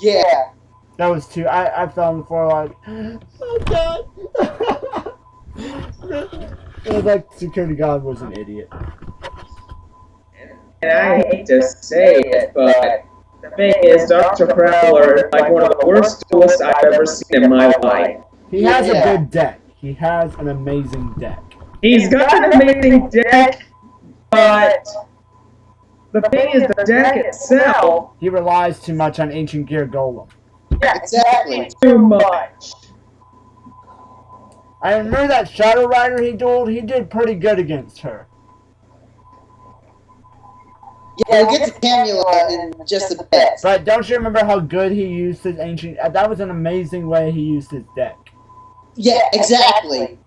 Yeah. That was too. I fell on the floor like, oh God. It was like security guard was an idiot. And I hate to say it, but the thing is, Dr. Crowler is like one of the worst duelists I've ever seen in my life. He has a good deck. He has an amazing deck. He's got an amazing deck, but the thing is, the deck itself, He relies too much on Ancient Gear Golem. Yeah, exactly. too much. I remember that Shadow Rider he dueled. He did pretty good against her. Yeah, we'll get to Camula in just a bit. But don't you remember how good he used his Ancient... That was an amazing way he used his deck. Yeah, exactly.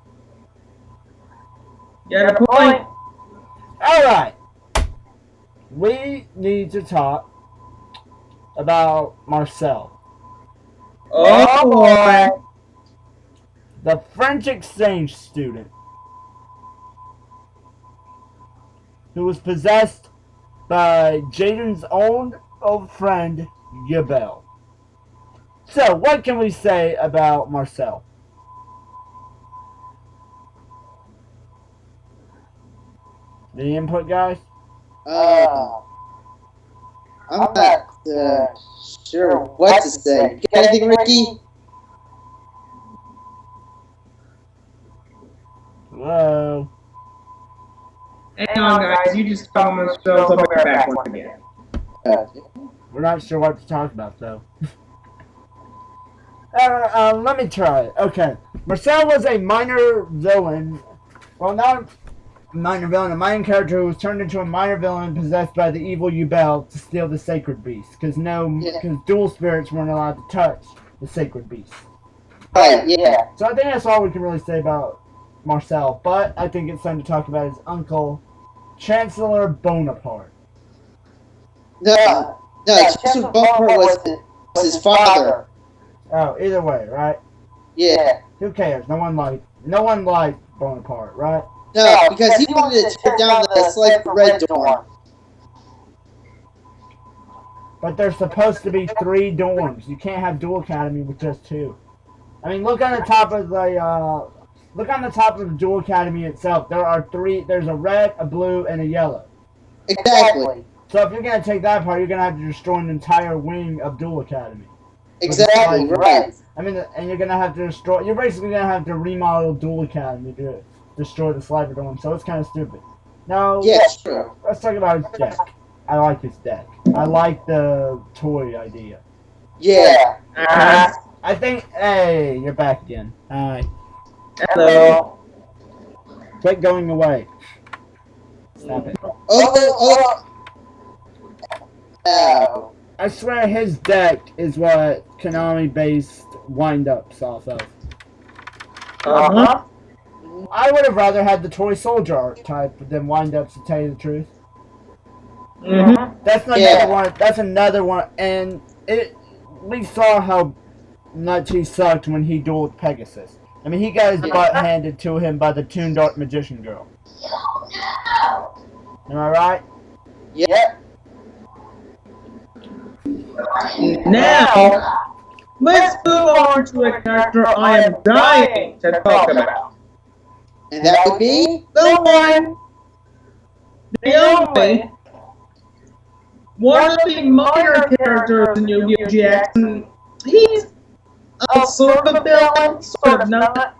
You got a point? Alright. We need to talk about Marcel. Oh boy. The French exchange student. Who was possessed by Jaden's own old friend, Yubel. So, what can we say about Marcel? Any input, guys? I'm not sure what to say. You got anything, Ricky? Hello? Hang on, guys. You just tell them themselves. I'll be right back once again. We're not sure what to talk about, though. Let me try it. Okay. Marcel was a minor villain. Well, not a minor villain. A minor character who was turned into a minor villain possessed by the evil Yubel to steal the sacred beast. Because dual spirits weren't allowed to touch the sacred beast. Right, yeah. So I think that's all we can really say about Marcel. But I think it's time to talk about his uncle, Chancellor Bonaparte. No, Chancellor Bonaparte was his father. Oh, either way, right? Yeah. Who cares? No one liked Bonaparte, right? No, because he wanted to tear down the Slight Red dorm. But there's supposed to be 3 dorms. You can't have Dual Academy with just 2. I mean, look on the top of the Dual Academy itself. There are 3. There's a red, a blue, and a yellow. Exactly. So if you're gonna take that apart, you're gonna have to destroy an entire wing of Dual Academy. Exactly, right. I mean, and you're gonna have to destroy. You're basically gonna have to remodel Duel Academy to destroy the Slifer Dome. So it's kind of stupid. Now, Yes, true. let's talk about his deck. I like his deck. I like the toy idea. Yeah. I think. Hey, you're back again. Hi. Hello. Quit going away. Stop it. Oh. I swear his deck is what Konami based wind-ups off of. Uh-huh. I would have rather had the toy soldier archetype than wind-ups, to tell you the truth. Mm-hmm. That's another Yeah. one. That's another one, and we saw how much he sucked when he dueled with Pegasus. I mean, he got his butt handed to him by the Toon Dark Magician Girl. Am I right? Yep. Now, let's move on to a character I am dying to talk about. And that would be? The one, the only, one of the minor characters in Yu-Gi-Oh! GX. He's a sort of villain, sort of not.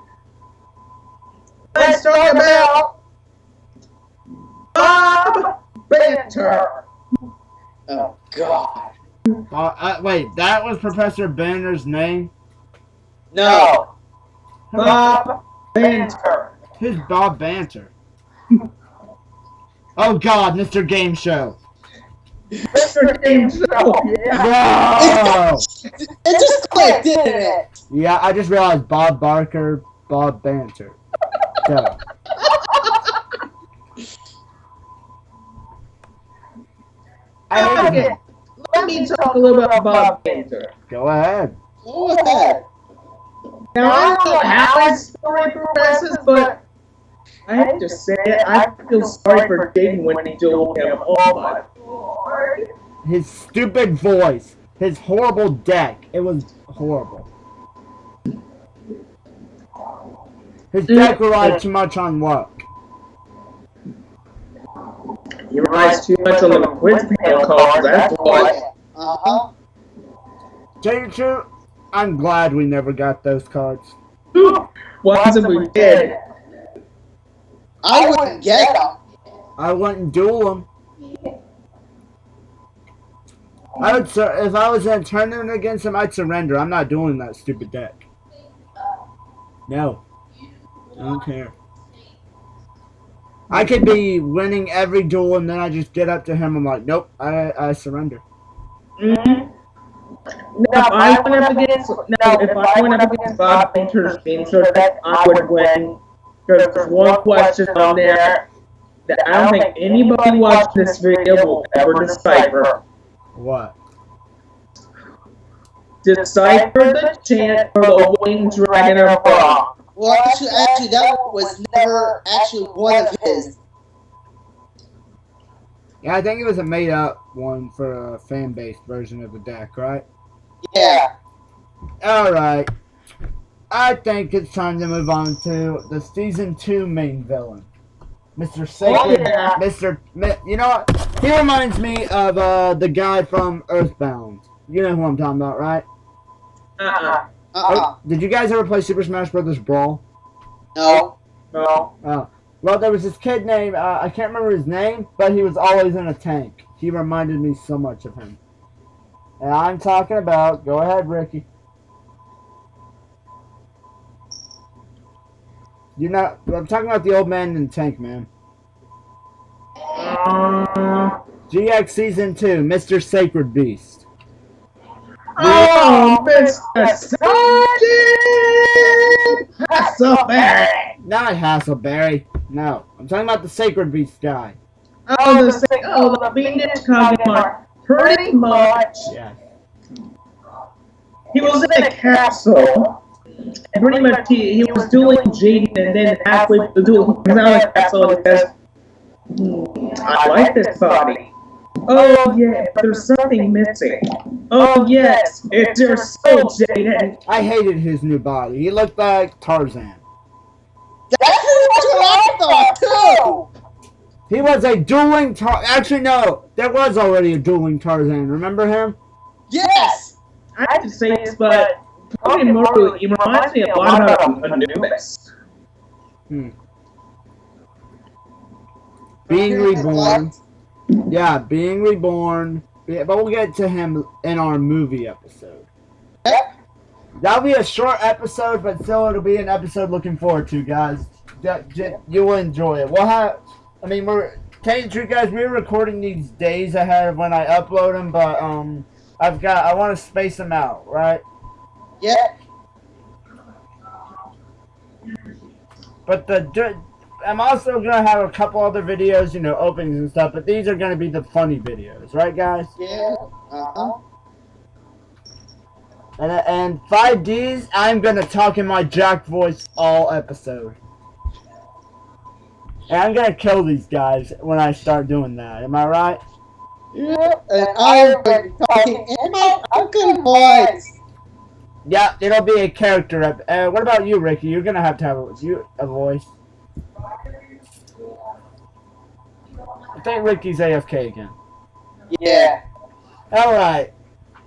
Let's talk about Bob Banter. Oh, God. Wait, that was Professor Banner's name? No. Bob Banter. Who's Bob Banter? Oh God, Mr. Game Show. Mr. Game Show. Yeah. No! It just clicked, didn't it? Yeah, I just realized Bob Barker, Bob Banter. So. I hate him. Let me talk a little about Bob Banter. Go ahead. Go ahead. Now, I don't know how his story progresses, but I have to say it, I feel sorry for Jaden when he dueled him. Oh my lord. His stupid voice, his horrible deck. It was horrible. His deck relied too much on luck. He relies too much on the quiz panel cards, that's why. Uh-huh. Tell you the truth, I'm glad we never got those cards. Once if we did. I wouldn't get them. I wouldn't duel them. I would, if I was in a tournament against him, I'd surrender. I'm not dueling that stupid deck. No. I don't care. I could be winning every duel and then I just get up to him. I'm like, nope, I surrender. Mm-hmm. Now, if I went up against Bob Banter's Game Show deck, I would win. Because there's one question on there that I don't think anybody watching this video will ever decipher. What? Decipher the chant for the Winged Dragon of Ra. Well, actually, that was never actually one of his. Yeah, I think it was a made-up one for a fan-based version of the deck, right? Yeah. Alright. I think it's time to move on to the Season 2 main villain. Mr. Sacred. Yeah. You know what? He reminds me of the guy from Earthbound. You know who I'm talking about, right? Did you guys ever play Super Smash Bros. Brawl? No. No. Oh. Well, there was this kid named, I can't remember his name, but he was always in a tank. He reminded me so much of him. And I'm talking about, go ahead, Ricky. You know, I'm talking about the old man in the tank, man. GX Season 2, Mr. Sacred Beast. Oh, Mr. Sergeant Hasselberry! Not Hasselberry. No. I'm talking about the Sacred Beast guy. The Phoenix Kagemar. Pretty much. Yeah. He was in a capsule. And pretty much he was dueling Jaden, and then halfway through the duel, he comes out of the capsule and says, I like this body. Oh yeah, but there's something missing. Oh yes, it's your soul, Jaden. I hated his new body. He looked like Tarzan. That's pretty much what I thought, too! He was a dueling Actually, no. There was already a dueling Tarzan. Remember him? Yes! I have to say this, but Togedemaru, he reminds me a lot of Anubis. Being Reborn. Yeah, Being Reborn. Yeah, but we'll get to him in our movie episode. Yep. That'll be a short episode, but still it'll be an episode looking forward to, guys. You will enjoy it. We'll have, I mean, tell you the truth, guys, we're recording these days ahead of when I upload them, but I want to space them out, right? Yep. But I'm also gonna have a couple other videos, openings and stuff. But these are gonna be the funny videos, right, guys? Yeah. And 5Ds, I'm gonna talk in my Jack voice all episode. And I'm gonna kill these guys when I start doing that. Am I right? Yep. And I've been talking in my uncle voice. Yeah, it'll be a character. What about you, Ricky? You're gonna have to have a voice. I think Ricky's AFK again. Yeah. Alright.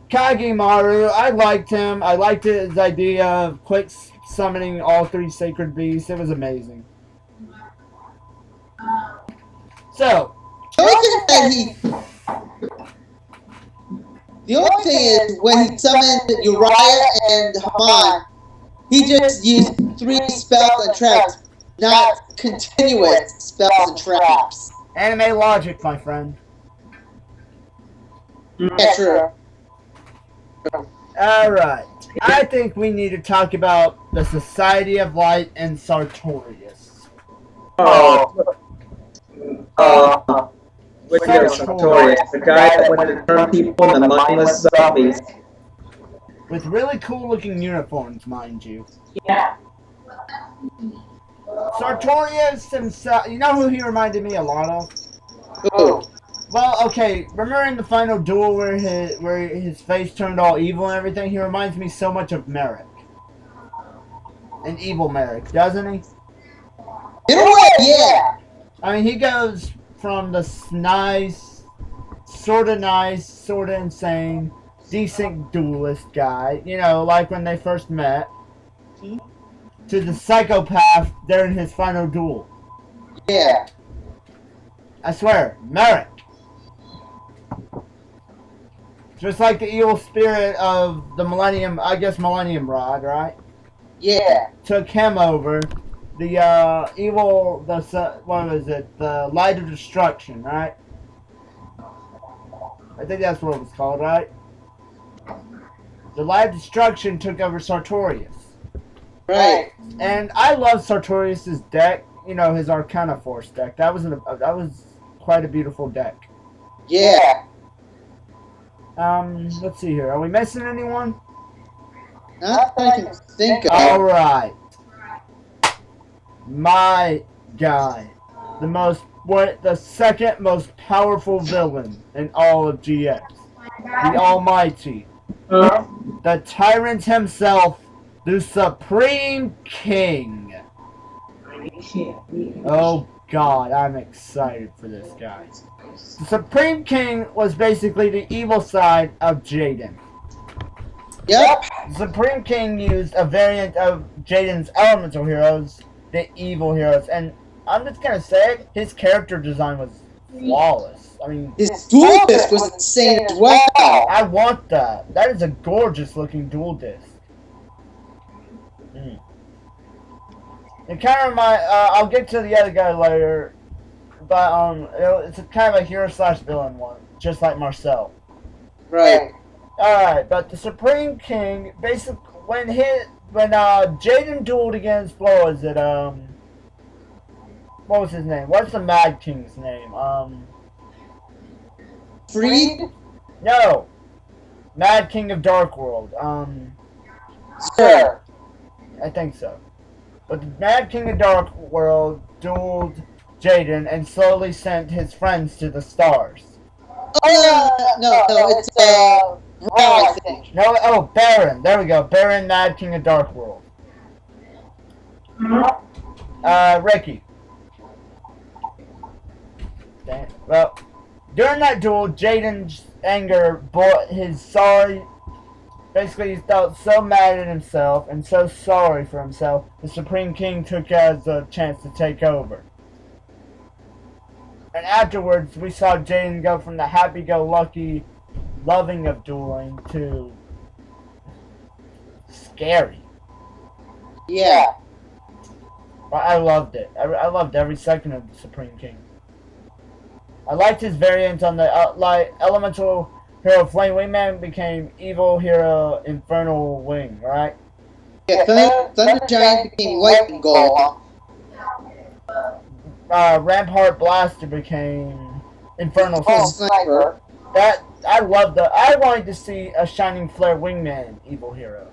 Kagemaru, I liked him. I liked his idea of quick summoning all 3 sacred beasts. It was amazing. So, the only thing is, when he summoned Uriah and Haman, he just used 3 spells and traps, not continuous spells and traps. anime logic, my friend. Yeah, true. Alright. I think we need to talk about the Society of Light and Sartorius. Which is Sartorius, the guy that wanted to turn people into mindless zombies. With really cool looking uniforms, mind you. Yeah. Sartorius himself, you know who he reminded me a lot of? Ooh. Well, okay, remember in the final duel where his face turned all evil and everything? He reminds me so much of Merrick. An evil Merrick, doesn't he? In a way, yeah. I mean, he goes from the nice, sort of insane, decent duelist guy, like when they first met, to the psychopath during his final duel. Yeah. I swear, Merrick. Just like the evil spirit of the Millennium Rod, right? Yeah. Took him over. The what was it? The Light of Destruction, right? I think that's what it was called, right? The Light of Destruction took over Sartorius. Right. And I love Sartorius's deck. His Arcana Force deck. That was quite a beautiful deck. Yeah. Let's see here. Are we missing anyone? Not that I can think of. Alright. My guy. The second most powerful villain in all of GX. The Almighty. The Tyrant himself. The Supreme King. Oh God, I'm excited for this guy. The Supreme King was basically the evil side of Jaden. Yep. The Supreme King used a variant of Jaden's elemental heroes, the evil heroes, and I'm just gonna say it, his character design was flawless. I mean, His dual disc was insane as well. I want that. That is a gorgeous looking dual disc. It kind of reminds, I'll get to the other guy later, but it's kind of a hero/villain one, just like Marcel. Right. Alright, but the Supreme King, basically, when Jaden dueled against, what was it, what was his name? What's the Mad King's name? Freed? No! Mad King of Dark World, Sure. I think so. But the Mad King of Dark World dueled Jaden and slowly sent his friends to the stars. Oh, no, it's, Ra, I think. No, Baron. There we go. Baron, Mad King of Dark World. Ricky. Dang. Well, during that duel, Jaden's anger brought his sorry basically he felt so mad at himself and so sorry for himself, the Supreme King took it as a chance to take over. And afterwards, we saw Jaden go from the happy-go-lucky, loving of dueling to scary. Yeah. But I loved it. I loved every second of the Supreme King. I liked his variant on the elemental hero Flame Wingman became evil hero Infernal Wing, right? Yeah, Thunder Giant became Lightning Golem. Rampart Blaster became Infernal Sniper. That I loved. I wanted to see a Shining Flare Wingman evil hero.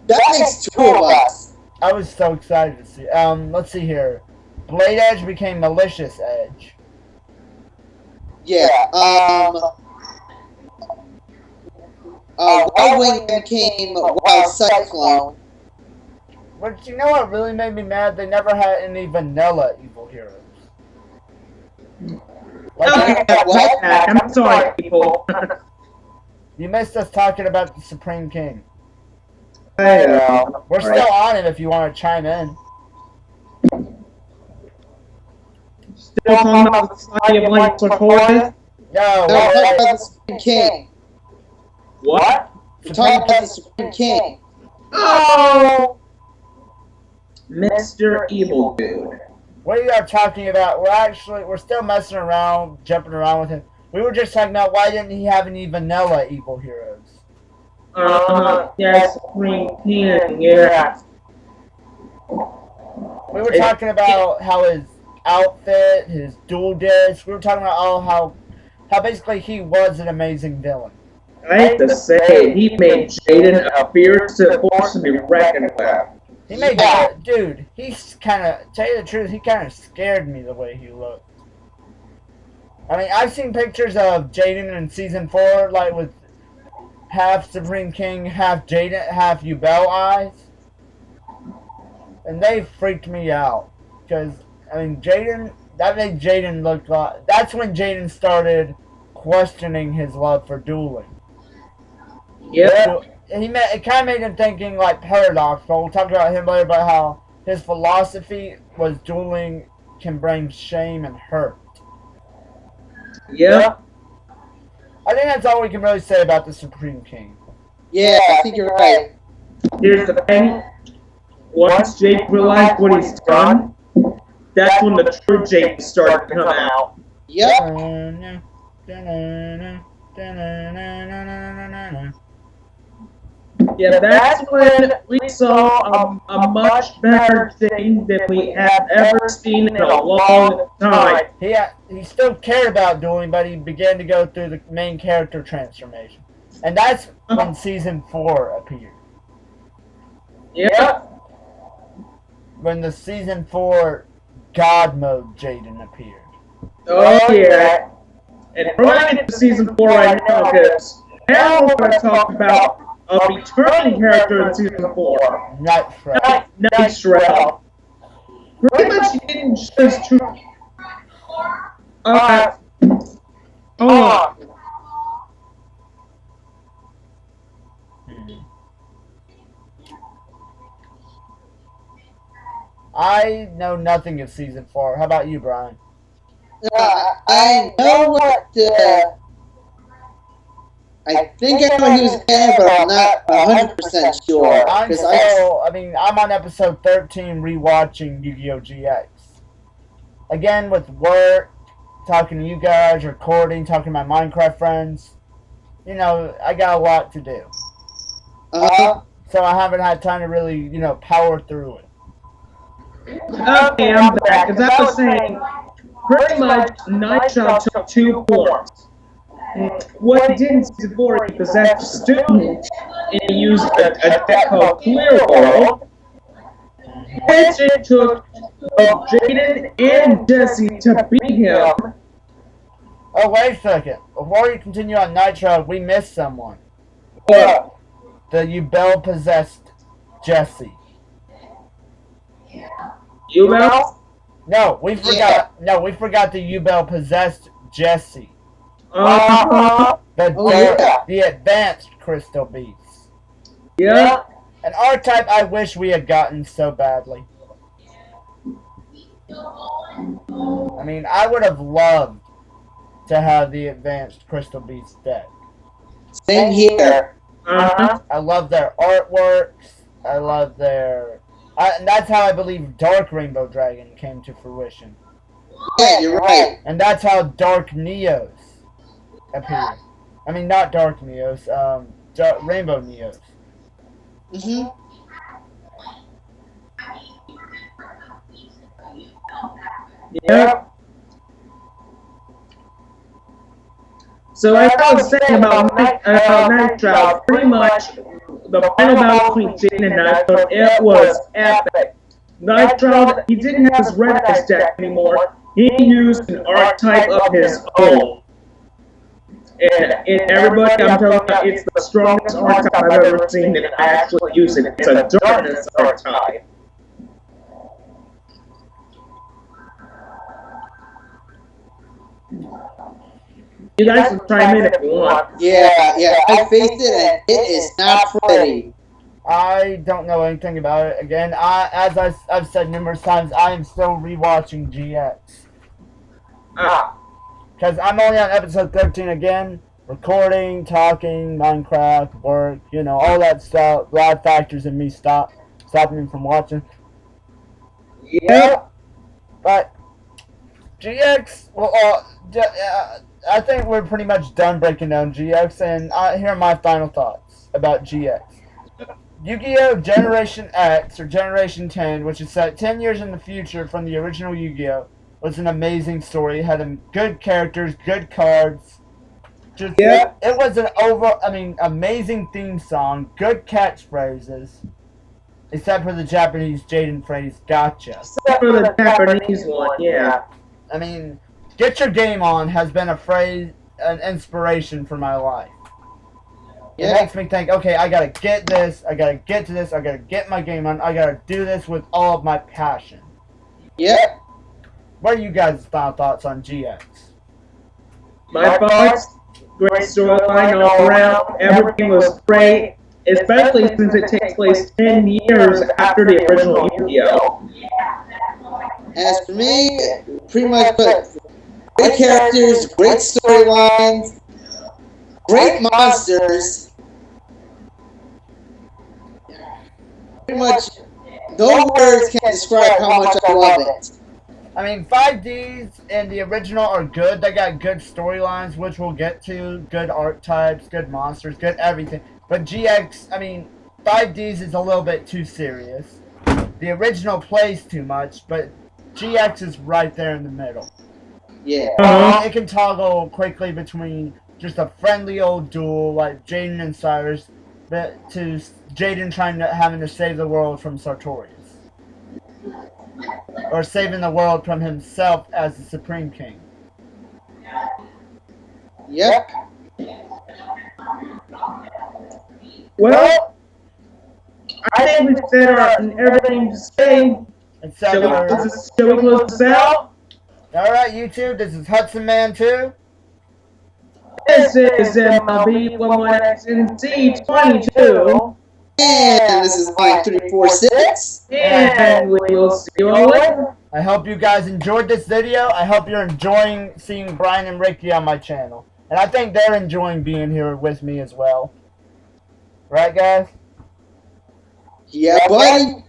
That makes two of us. I was so excited to see. Let's see here. Blade Edge became Malicious Edge. Yeah. Wild Wing became Wild Cyclone. But you know what really made me mad? They never had any vanilla evil heroes. Like, What? I'm sorry, people. you missed us talking about the Supreme King. I know. We're still on it if you want to chime in. Still talking about the Society of Light Tortoise? No, No, we're talking about the Supreme King. What? We're talking about the Supreme King. Oh! Mr. Evil Dude. we are talking about, we're still messing around, jumping around with him. We were just talking about why didn't he have any vanilla evil heroes? Yes, Supreme King, yeah. We were talking about how his outfit, his dual disc, we were talking about how basically he was an amazing villain. I hate to say it, he made Jaden a fierce force to be reckoned with. He made dude, he's kinda, tell you the truth, he kinda scared me the way he looked. I mean, I've seen pictures of Jaden in season 4, like with half Supreme King, half Jaden, half Yubel eyes. And they freaked me out. Because, I mean, that made Jaden look like, that's when Jaden started questioning his love for dueling. Yep. It kind of made him thinking like Paradox, but we'll talk about him later about how his philosophy was dueling can bring shame and hurt. Yep. I think that's all we can really say about the Supreme King. Yeah, I think you're right. Here's the thing. Once Jake realized what he's done, that's when the true Jake started to come out. Yep. Yeah, that's when we saw a much better thing than we have ever seen in a long time. He still cared about dueling, but he began to go through the main character transformation. And that's when season 4 appeared. Yep. When the season 4 God mode Jaden appeared. Oh, yeah. And we're going to get to season 4 right now, because now we're going to talk about a returning character in season 4. Night Shroud. Night Shroud. Pretty much he didn't just true. I know nothing of season 4. How about you, Brian? I know what. I think I know he was in it, but I'm not 100% sure. I'm on episode 13 rewatching Yu-Gi-Oh! GX. Again, with work, talking to you guys, recording, talking to my Minecraft friends. You know, I got a lot to do. So I haven't had time to really, power through it. Okay, I'm back. As I was saying, pretty much Nightshot took 2 forms. What he did in season 4, he possessed a student, and he used a deck called Clear World, which it took Jaden and Jesse to beat him. Oh, wait a second. Before you continue on Nitro, we missed someone. What? The Yubel possessed Jesse. You know? No, we forgot. Yeah. No, we forgot the Yubel possessed Jesse. Uh-huh. The advanced Crystal Beast. Yeah. An archetype I wish we had gotten so badly. I mean, I would have loved to have the advanced Crystal Beast deck. Same here. Uh-huh. I love their artworks. I love their... and that's how I believe Dark Rainbow Dragon came to fruition. Yeah, you're right. And that's how Dark Neos appeared. I mean, not Dark Neos, Rainbow Neos. Mm-hmm. Yeah. So as I was saying about Nitro, pretty much the final battle between Jaden and Nitro, it was epic. Nitro, he didn't have his red ice deck anymore. He used an archetype of his own. And in everybody, I'm telling you, it's the strongest archetype I've ever seen, and I actually use it. It's a darkness archetype. You guys can chime in if you want. Yeah, I faced it and it is not pretty. I don't know anything about it. Again, as I've said numerous times, I am still rewatching GX. Because I'm only on episode 13 again. Recording, talking, Minecraft, work, you know, all that stuff. A lot of factors in me stopping me from watching. Yeah. But GX, well, I think we're pretty much done breaking down GX, and here are my final thoughts about GX. Yu-Gi-Oh! Generation X, or Generation 10, which is set 10 years in the future from the original Yu-Gi-Oh!, was an amazing story. It had good characters, good cards. Yeah. It was an amazing theme song, good catchphrases. Except for the Japanese Jaden phrase, gotcha. Except for the Japanese one, yeah. I mean, get your game on has been a phrase, an inspiration for my life. It makes me think, okay, I gotta get this, I gotta get to this, I gotta get my game on, I gotta do this with all of my passion. Yep. What are you guys' final thoughts on GX? My thoughts, great storyline all around, everything was great, especially since it takes place 10 years after the original Yu-Gi-Oh! As for me, pretty much great characters, great storylines, great monsters. Pretty much, no words can describe how much I love it. I mean, 5Ds in the original are good. They got good storylines, which we'll get to. Good archetypes, good monsters, good everything. But GX, I mean, 5Ds is a little bit too serious. The original plays too much, but GX is right there in the middle. Yeah. It can toggle quickly between just a friendly old duel like Jaden and Cyrus, but to Jaden having to save the world from Sartorius. Or saving the world from himself as the Supreme King. Yep. Well, I think we've said everything to say. Shall we close this out? Alright, YouTube, this is Hudson Man 2. This is MLB 11XNC22. And this is line 346. And we will see you all later. I hope you guys enjoyed this video. I hope you're enjoying seeing Brian and Ricky on my channel. And I think they're enjoying being here with me as well. Right, guys? Yeah, buddy.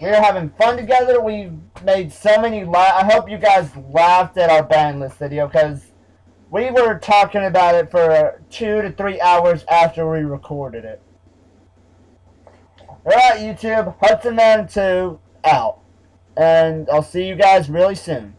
We're having fun together. We've made so many I hope you guys laughed at our ban list video, because we were talking about it for 2 to 3 hours after we recorded it. Alright, YouTube, Hudson Man 2 out. And I'll see you guys really soon.